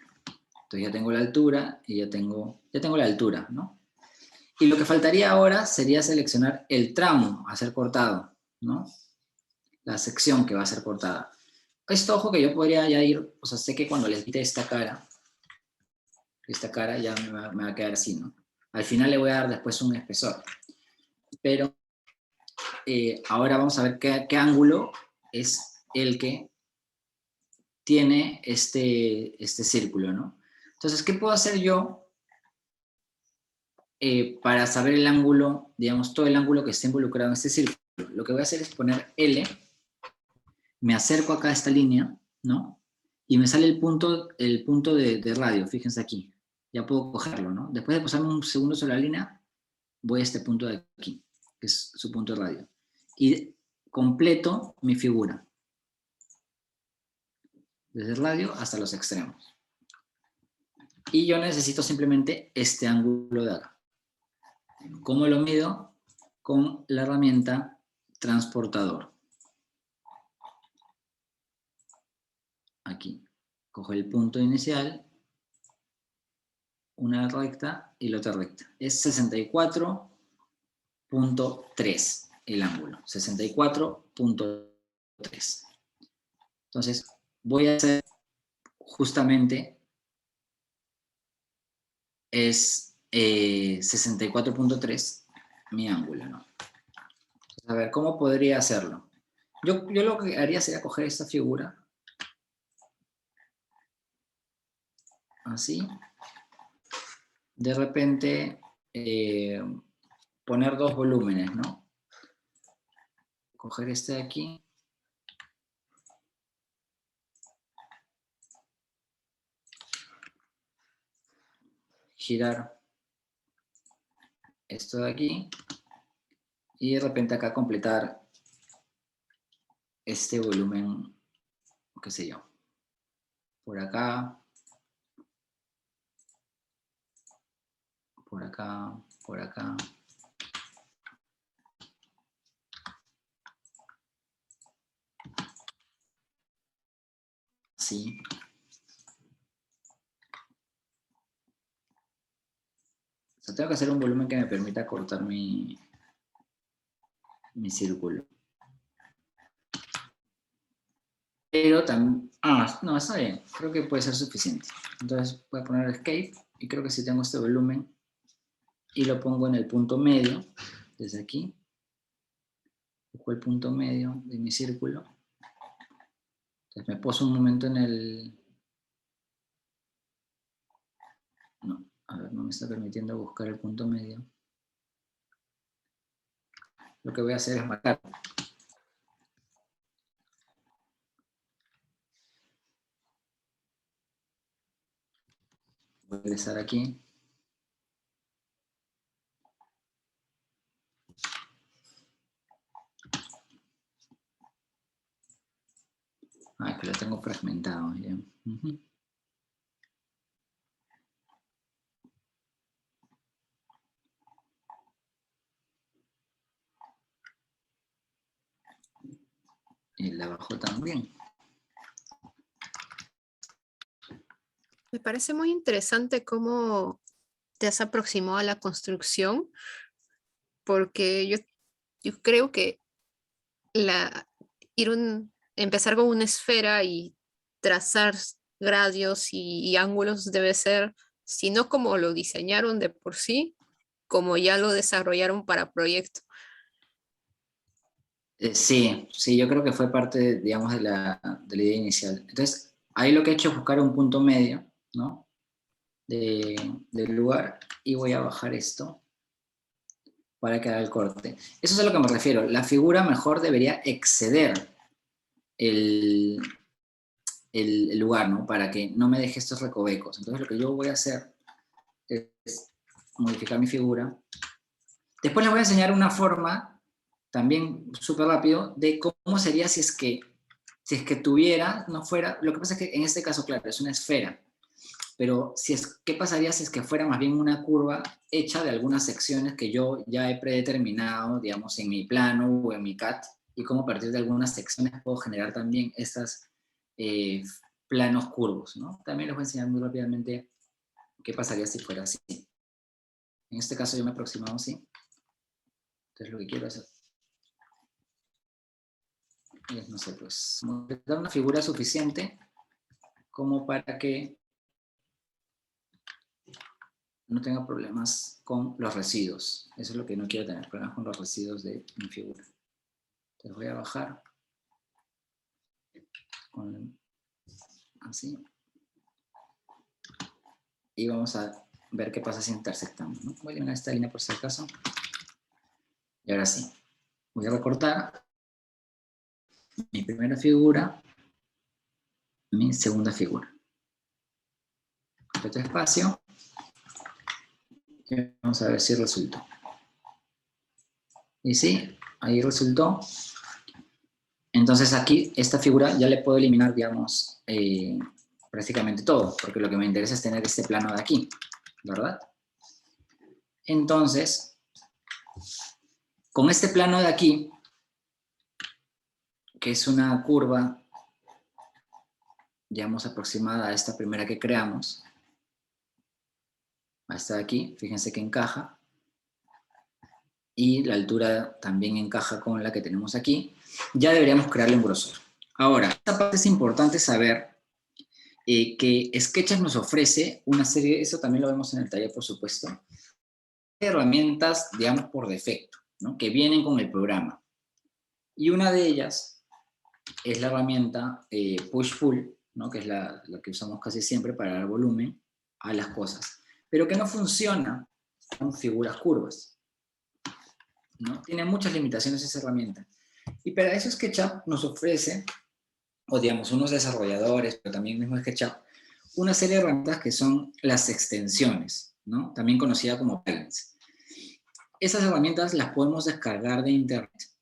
Entonces ya tengo la altura y ya tengo la altura, ¿no? Y lo que faltaría ahora sería seleccionar el tramo a ser cortado, ¿no? La sección que va a ser cortada. Esto, ojo, que yo podría ya ir, o sea, sé que cuando les quite esta cara ya me va a quedar así, ¿no? Al final le voy a dar después un espesor. Pero ahora vamos a ver qué ángulo es el que tiene este círculo, ¿no? Entonces, ¿qué puedo hacer yo para saber el ángulo, digamos, todo el ángulo que esté involucrado en este círculo? Lo que voy a hacer es poner L, me acerco acá a esta línea, ¿no? Y me sale el punto de radio, fíjense aquí. Ya puedo cogerlo, ¿no? Después de pasarme un segundo sobre la línea, voy a este punto de aquí, que es su punto de radio. Y completo mi figura. Desde el radio hasta los extremos. Y yo necesito simplemente este ángulo de acá. ¿Cómo lo mido? Con la herramienta transportador. Aquí. Cojo el punto inicial, una recta y la otra recta. Es 64.3 el ángulo. 64.3. Entonces, voy a hacer justamente es 64.3 mi ángulo, ¿no? A ver, ¿cómo podría hacerlo? Yo lo que haría sería coger esta figura, así, de repente poner dos volúmenes, ¿no? Coger este de aquí, girar esto de aquí, y de repente acá completar este volumen, qué sé yo, por acá, por acá, por acá. Así. O sea, tengo que hacer un volumen que me permita cortar mi círculo. Pero también, no, está bien, creo que puede ser suficiente. Entonces voy a poner escape, y creo que si tengo este volumen, y lo pongo en el punto medio, desde aquí, busco el punto medio de mi círculo. Entonces me poso un momento en el... No, a ver, no me está permitiendo buscar el punto medio. Lo que voy a hacer es marcar. Voy a regresar aquí. Es que lo tengo fragmentado. ¿Ya? Y el de abajo también. Me parece muy interesante cómo te has aproximado a la construcción, porque yo creo que la, empezar con una esfera y trazar radios y ángulos debe ser, si no como lo diseñaron de por sí, como ya lo desarrollaron para proyecto. Sí, sí, yo creo que fue parte, digamos, de la idea inicial. Entonces, ahí lo que he hecho es buscar un punto medio, ¿no? Del lugar, y voy a bajar esto para que haga el corte. Eso es a lo que me refiero. La figura mejor debería exceder el, el lugar, ¿no? Para que no me deje estos recovecos. Entonces, lo que yo voy a hacer es modificar mi figura. Después les voy a enseñar una forma, también súper rápido, de cómo sería si es que tuviera, no fuera, lo que pasa es que en este caso, claro, es una esfera, pero ¿qué pasaría si es que fuera más bien una curva hecha de algunas secciones que yo ya he predeterminado, digamos, en mi plano o en mi CAD, y cómo a partir de algunas secciones puedo generar también estas planos curvos, ¿no? También les voy a enseñar muy rápidamente qué pasaría si fuera así. En este caso yo me he aproximado así. Entonces lo que quiero hacer es, no sé, pues, dar una figura suficiente como para que no tenga problemas con los residuos. Eso es lo que no quiero tener, problemas con los residuos de mi figura. Entonces voy a bajar así. Y vamos a ver qué pasa si intersectamos, ¿no? Voy a eliminar esta línea por si acaso. Y ahora sí. Voy a recortar mi primera figura, mi segunda figura. Completo espacio. Y vamos a ver si resultó. Y sí, ahí resultó. Entonces aquí, esta figura ya le puedo eliminar, digamos, prácticamente todo, porque lo que me interesa es tener este plano de aquí, ¿verdad? Entonces, con este plano de aquí, que es una curva, digamos, aproximada a esta primera que creamos, a esta de aquí, fíjense que encaja, y la altura también encaja con la que tenemos aquí, ya deberíamos crearle un grosor. Ahora, esta parte es importante saber que SketchUp nos ofrece una serie, eso también lo vemos en el taller, por supuesto, de herramientas, digamos, por defecto, ¿no? Que vienen con el programa. Y una de ellas es la herramienta Push-Pull, ¿no? Que es la que usamos casi siempre para dar volumen a las cosas, pero que no funciona con figuras curvas, ¿no? Tiene muchas limitaciones esa herramienta. Y para eso SketchUp nos ofrece, o digamos, unos desarrolladores, pero también mismo SketchUp, una serie de herramientas que son las extensiones, ¿no? También conocida como plugins. Esas herramientas las podemos descargar de internet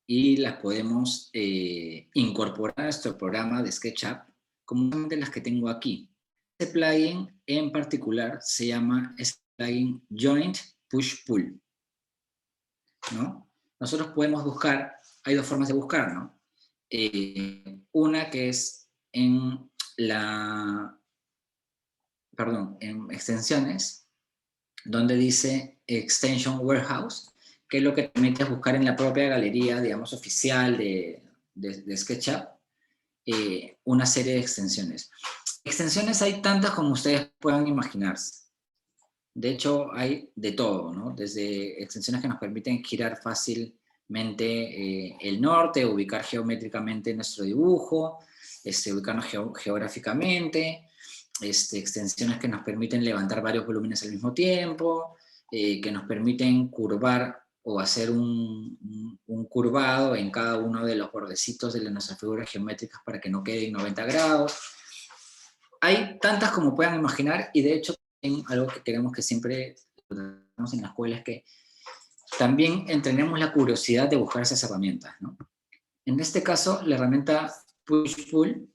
y las podemos incorporar a nuestro programa de SketchUp, como las que tengo aquí. Este plugin en particular se llama plugin Joint Push Pull, ¿no? Nosotros podemos buscar, hay dos formas de buscar, ¿no? Una que es en en extensiones, donde dice Extension Warehouse, que es lo que te permite buscar en la propia galería, digamos, oficial de SketchUp, una serie de extensiones. Extensiones hay tantas como ustedes puedan imaginarse. De hecho, hay de todo, ¿no? Desde extensiones que nos permiten girar fácilmente el norte, ubicar geométricamente nuestro dibujo, ubicarnos geográficamente, extensiones que nos permiten levantar varios volúmenes al mismo tiempo, que nos permiten curvar o hacer un curvado en cada uno de los bordecitos de nuestras figuras geométricas para que no queden 90 grados. Hay tantas como puedan imaginar, y de hecho algo que queremos que siempre tratamos en la escuela es que también entrenemos la curiosidad de buscar esas herramientas, ¿no? En este caso, la herramienta Push-Pull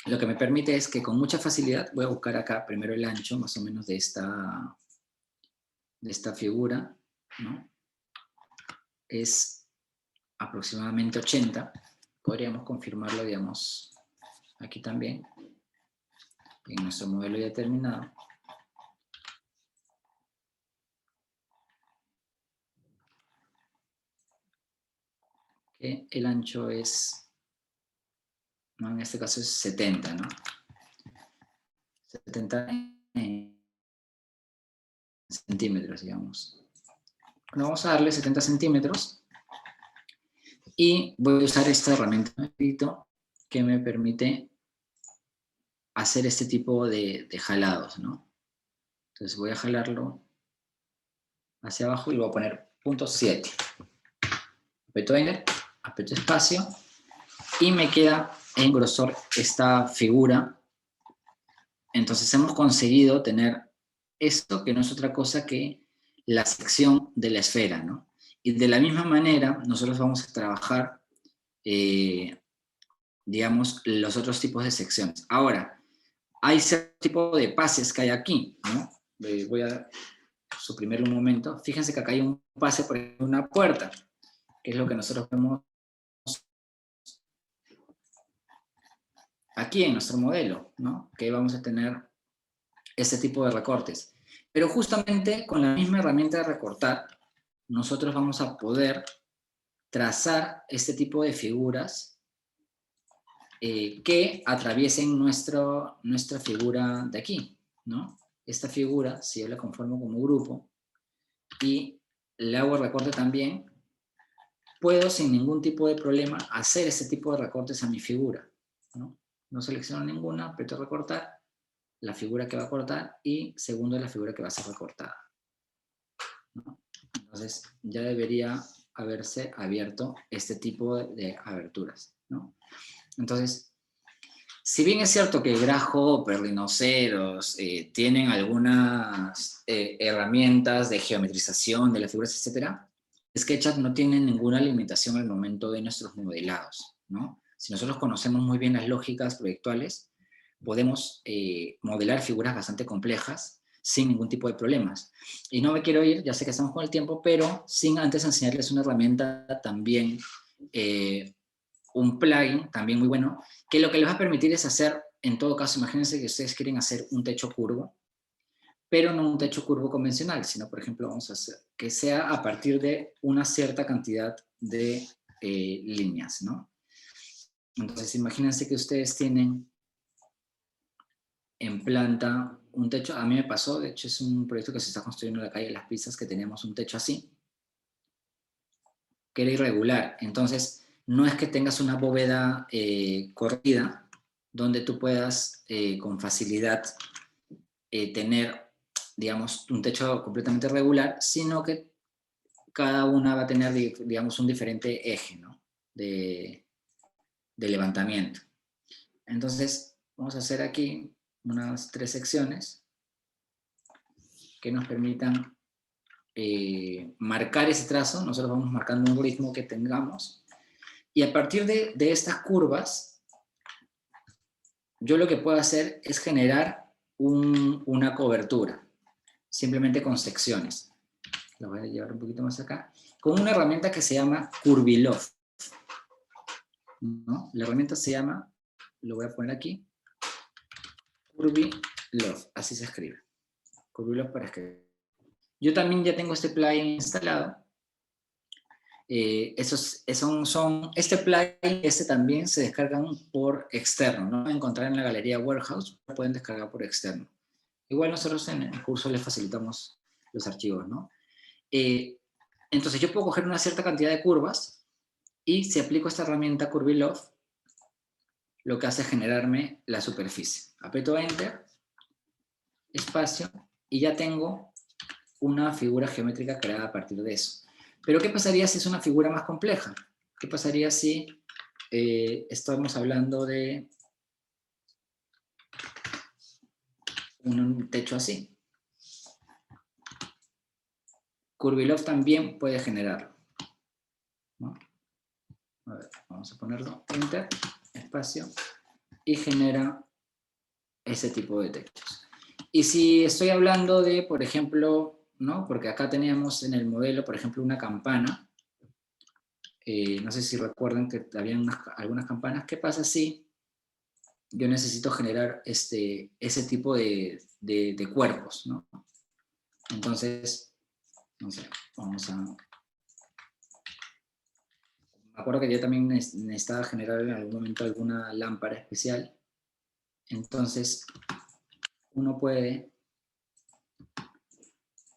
lo que me permite es que con mucha facilidad voy a buscar acá primero el ancho, más o menos de esta figura, ¿no? Es aproximadamente 80. Podríamos confirmarlo, digamos, aquí también, en nuestro modelo ya terminado. Que el ancho es, ¿no? En este caso es 70, ¿no? 70 centímetros, digamos. Bueno, vamos a darle 70 centímetros y voy a usar esta herramienta que me permite hacer este tipo de jalados, ¿no? Entonces voy a jalarlo hacia abajo y voy a poner punto 7. Aprieto Enter, aprieto espacio y me queda en grosor esta figura. Entonces hemos conseguido tener esto que no es otra cosa que la sección de la esfera, ¿no? Y de la misma manera nosotros vamos a trabajar, digamos, los otros tipos de secciones. Ahora, hay cierto tipo de pases que hay aquí, ¿no? Voy a suprimirlo un momento. Fíjense que acá hay un pase por una puerta, que es lo que nosotros vemos aquí en nuestro modelo, ¿no? Que vamos a tener este tipo de recortes. Pero justamente con la misma herramienta de recortar, nosotros vamos a poder trazar este tipo de figuras que atraviesen nuestra figura de aquí, ¿no? Esta figura, si yo la conformo como grupo y le hago el recorte también, puedo sin ningún tipo de problema hacer este tipo de recortes a mi figura, ¿no? No selecciono ninguna, aprieto recortar, la figura que va a cortar y segundo la figura que va a ser recortada, ¿no? Entonces ya debería haberse abierto este tipo de aberturas, ¿no? Entonces, si bien es cierto que Grasshopper, Rhinoceros tienen algunas herramientas de geometrización de las figuras, etc., SketchUp no tiene ninguna limitación al momento de nuestros modelados, ¿no? Si nosotros conocemos muy bien las lógicas proyectuales, podemos modelar figuras bastante complejas sin ningún tipo de problemas. Y no me quiero ir, ya sé que estamos con el tiempo, pero sin antes enseñarles una herramienta también, un plugin también muy bueno, que lo que les va a permitir es hacer, en todo caso, imagínense que ustedes quieren hacer un techo curvo, pero no un techo curvo convencional, sino, por ejemplo, vamos a hacer que sea a partir de una cierta cantidad de líneas, ¿no? Entonces, imagínense que ustedes tienen en planta un techo, a mí me pasó, de hecho es un proyecto que se está construyendo en la calle de Las Pizzas, que teníamos un techo así, que era irregular. Entonces, no es que tengas una bóveda corrida, donde tú puedas con facilidad tener, digamos, un techo completamente regular, sino que cada una va a tener, digamos, un diferente eje, ¿no? de levantamiento. Entonces, vamos a hacer aquí unas 3 secciones que nos permitan marcar ese trazo. Nosotros vamos marcando un ritmo que tengamos, y a partir de estas curvas, yo lo que puedo hacer es generar una cobertura, simplemente con secciones. Lo voy a llevar un poquito más acá, con una herramienta que se llama Curviloft, ¿no? La herramienta se llama, lo voy a poner aquí, Curviloft, así se escribe. Curviloft para escribir. Yo también ya tengo este plugin instalado, Este plugin, también se descargan por externo, no pueden encontrar en la galería Warehouse, pueden descargar por externo. Igual nosotros en el curso les facilitamos los archivos, ¿no? Entonces yo puedo coger una cierta cantidad de curvas y si aplico esta herramienta Curvilove, lo que hace es generarme la superficie. Aprieto Enter, espacio, y ya tengo una figura geométrica creada a partir de eso. Pero ¿qué pasaría si es una figura más compleja? ¿Qué pasaría si estamos hablando de un techo así? Curvilove también puede generarlo, ¿no? A ver, vamos a ponerlo, Enter, espacio, y genera ese tipo de techos. Y si estoy hablando de, por ejemplo, ¿no? Porque acá teníamos en el modelo, por ejemplo, una campana. No sé si recuerdan que había algunas campanas. ¿Qué pasa si yo necesito generar ese tipo de cuerpos, ¿no? Entonces, no sé, vamos a... Me acuerdo que yo también necesitaba generar en algún momento alguna lámpara especial. Entonces, uno puede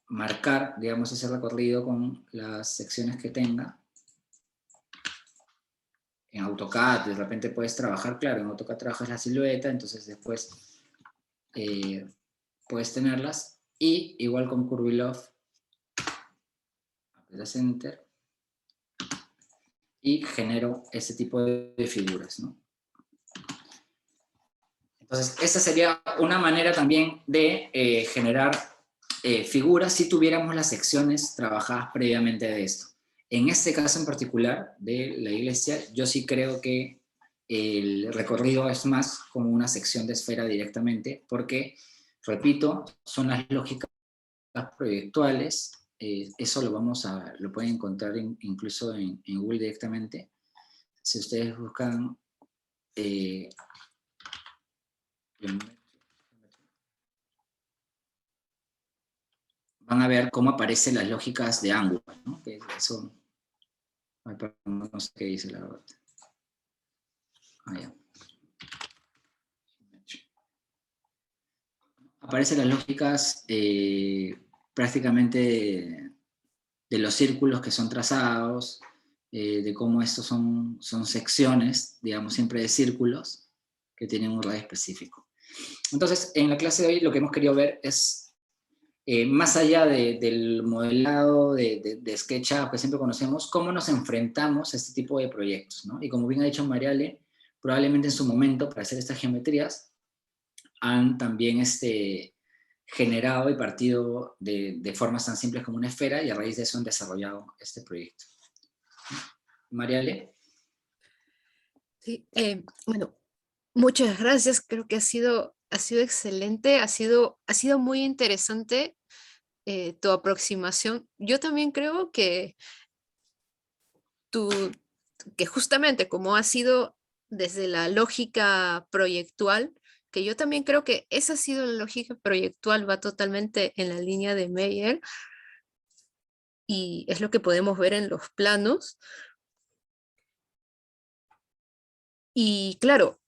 marcar, digamos, ese recorrido con las secciones que tenga. En AutoCAD, de repente puedes trabajar, claro, en AutoCAD trabajas la silueta, entonces después puedes tenerlas. Y igual con Curvilove, aprietas Enter, y genero ese tipo de figuras, ¿no? Entonces, esta sería una manera también de generar figuras si tuviéramos las secciones trabajadas previamente de esto. En este caso en particular de la iglesia, yo sí creo que el recorrido es más como una sección de esfera directamente, porque, repito, son las lógicas proyectuales. Eso lo pueden encontrar incluso en Google directamente. Si ustedes buscan van a ver cómo aparecen las lógicas de ángulo, ¿no? Que eso, no sé qué dice la verdad. Ya. Aparecen las lógicas prácticamente de los círculos que son trazados, de cómo estos son secciones, digamos, siempre de círculos que tienen un radio específico. Entonces, en la clase de hoy lo que hemos querido ver es más allá del modelado de SketchUp que siempre conocemos, cómo nos enfrentamos a este tipo de proyectos, ¿no? Y como bien ha dicho Mariale, probablemente en su momento, para hacer estas geometrías, han también generado y partido de formas tan simples como una esfera, y a raíz de eso han desarrollado este proyecto. Mariale. Sí, bueno, muchas gracias. Creo que ha sido excelente, ha sido muy interesante tu aproximación. Yo también creo que justamente como ha sido desde la lógica proyectual, que yo también creo que esa ha sido la lógica proyectual, va totalmente en la línea de Meyer, y es lo que podemos ver en los planos. Y claro,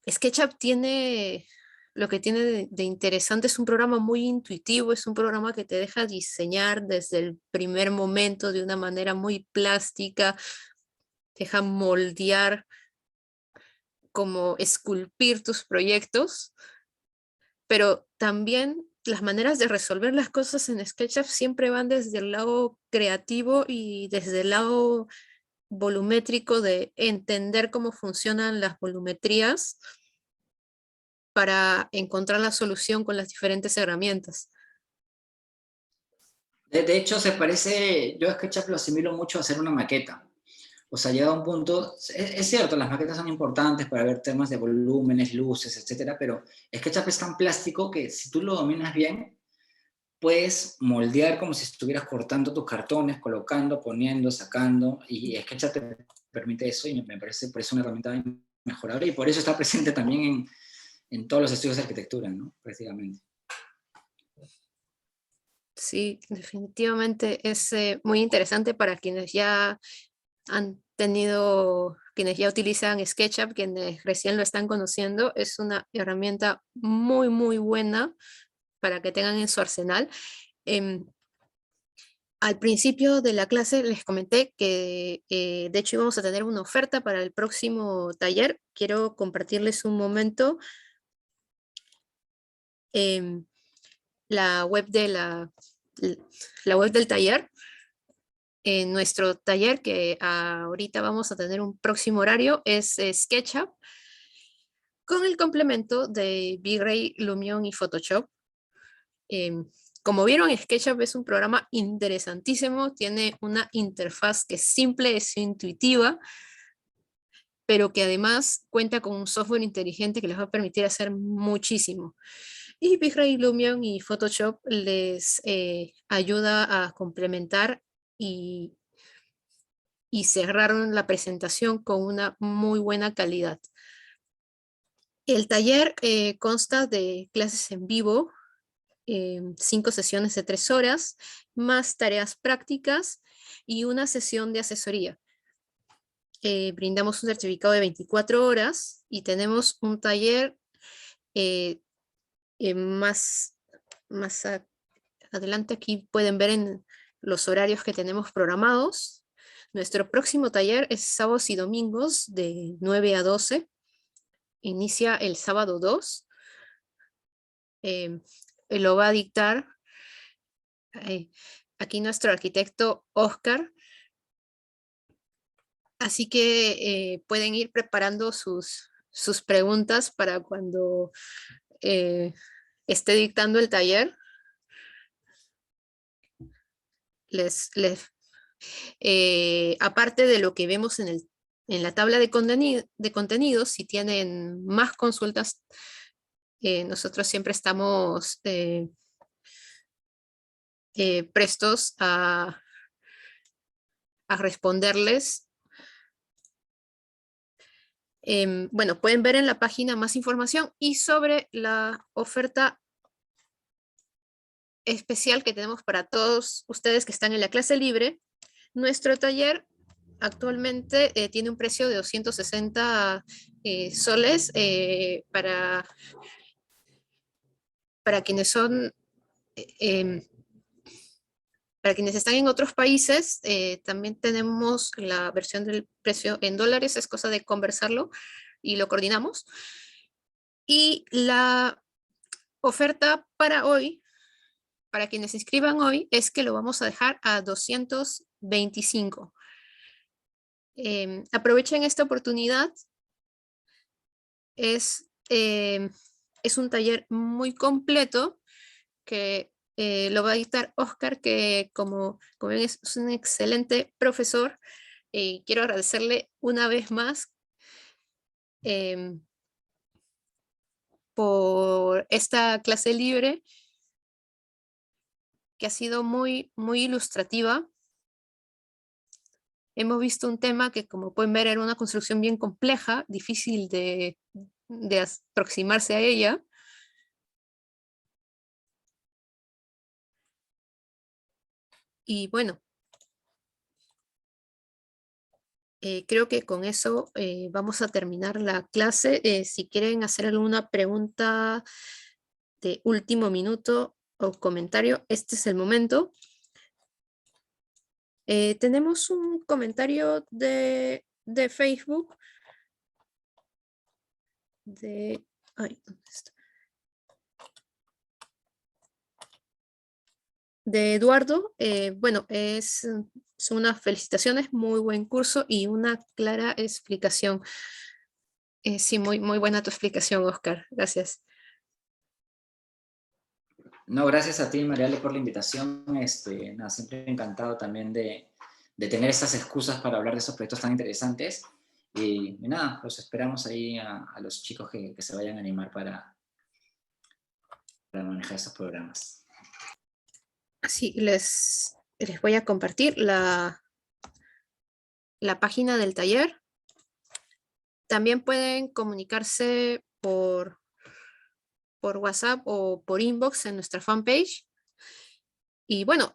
SketchUp tiene, lo que tiene de interesante es un programa muy intuitivo, es un programa que te deja diseñar desde el primer momento de una manera muy plástica, te deja moldear, como esculpir tus proyectos, pero también las maneras de resolver las cosas en SketchUp siempre van desde el lado creativo y desde el lado volumétrico de entender cómo funcionan las volumetrías para encontrar la solución con las diferentes herramientas. De hecho, yo a SketchUp lo asimilo mucho a hacer una maqueta. O sea, llega a un punto, es cierto, las maquetas son importantes para ver temas de volúmenes, luces, etcétera, pero SketchUp es tan plástico que si tú lo dominas bien, puedes moldear como si estuvieras cortando tus cartones, colocando, poniendo, sacando, y SketchUp te permite eso, y me parece por eso una herramienta mejorable, y por eso está presente también en todos los estudios de arquitectura, ¿no? Prácticamente. Sí, definitivamente es muy interesante para quienes ya han tenido, quienes ya utilizan SketchUp, quienes recién lo están conociendo. Es una herramienta muy, muy buena para que tengan en su arsenal. Em, Al principio de la clase les comenté que de hecho íbamos a tener una oferta para el próximo taller. Quiero compartirles un momento em, la web de la web del taller. En nuestro taller, que ahorita vamos a tener un próximo horario, es SketchUp con el complemento de V-Ray, Lumion y Photoshop. Em, Como vieron, SketchUp es un programa interesantísimo, tiene una interfaz que es simple, es intuitiva, pero que además cuenta con un software inteligente que les va a permitir hacer muchísimo. Y V-Ray, Lumion y Photoshop les ayuda a complementar y, y cerraron la presentación con una muy buena calidad. El taller consta de clases en vivo, 5 sesiones de 3 horas, más tareas prácticas y una sesión de asesoría. Brindamos un certificado de 24 horas y tenemos un taller eh, más, más adelante. Aquí pueden ver en los horarios que tenemos programados. Nuestro próximo taller es sábados y domingos de 9 a 12. Inicia el sábado 2. Lo va a dictar eh, aquí nuestro arquitecto Oscar. Así que pueden ir preparando sus preguntas para cuando esté dictando el taller. Aparte de lo que vemos en la tabla de contenidos, si tienen más consultas, nosotros siempre estamos prestos a responderles. Bueno, pueden ver en la página más información y sobre la oferta especial que tenemos para todos ustedes que están en la clase libre. Nuestro taller actualmente tiene un precio de 260 soles para quienes son, em, para quienes están en otros países. También tenemos la versión del precio en dólares, es cosa de conversarlo y lo coordinamos. Y la oferta para hoy, para quienes se inscriban hoy, es que lo vamos a dejar a 225. Aprovechen esta oportunidad. Es, es un taller muy completo que lo va a dictar Oscar, que como ven es un excelente profesor. Quiero agradecerle una vez más em, por esta clase libre que ha sido muy, muy ilustrativa. Hemos visto un tema que, como pueden ver, era una construcción bien compleja, difícil de aproximarse a ella. Y bueno, creo que con eso vamos a terminar la clase. Si quieren hacer alguna pregunta de último minuto o comentario, este es el momento. Tenemos un comentario de Facebook de... Ay, ¿dónde está? De Eduardo. Bueno, son unas felicitaciones, muy buen curso y una clara explicación. Sí, muy, muy buena tu explicación, Oscar. Gracias. No, gracias a ti, Mariale, por la invitación. Nada, siempre encantado también de tener estas excusas para hablar de esos proyectos tan interesantes. Y nada, los esperamos ahí a los chicos que se vayan a animar para manejar esos programas. Sí, les voy a compartir la página del taller. También pueden comunicarse por WhatsApp o por inbox en nuestra fanpage. Y bueno,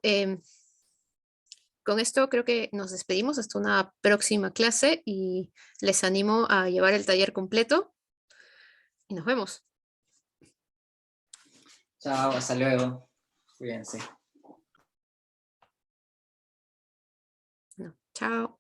con esto creo que nos despedimos hasta una próxima clase y les animo a llevar el taller completo y nos vemos. Chao, hasta luego. Cuídense. No, chao.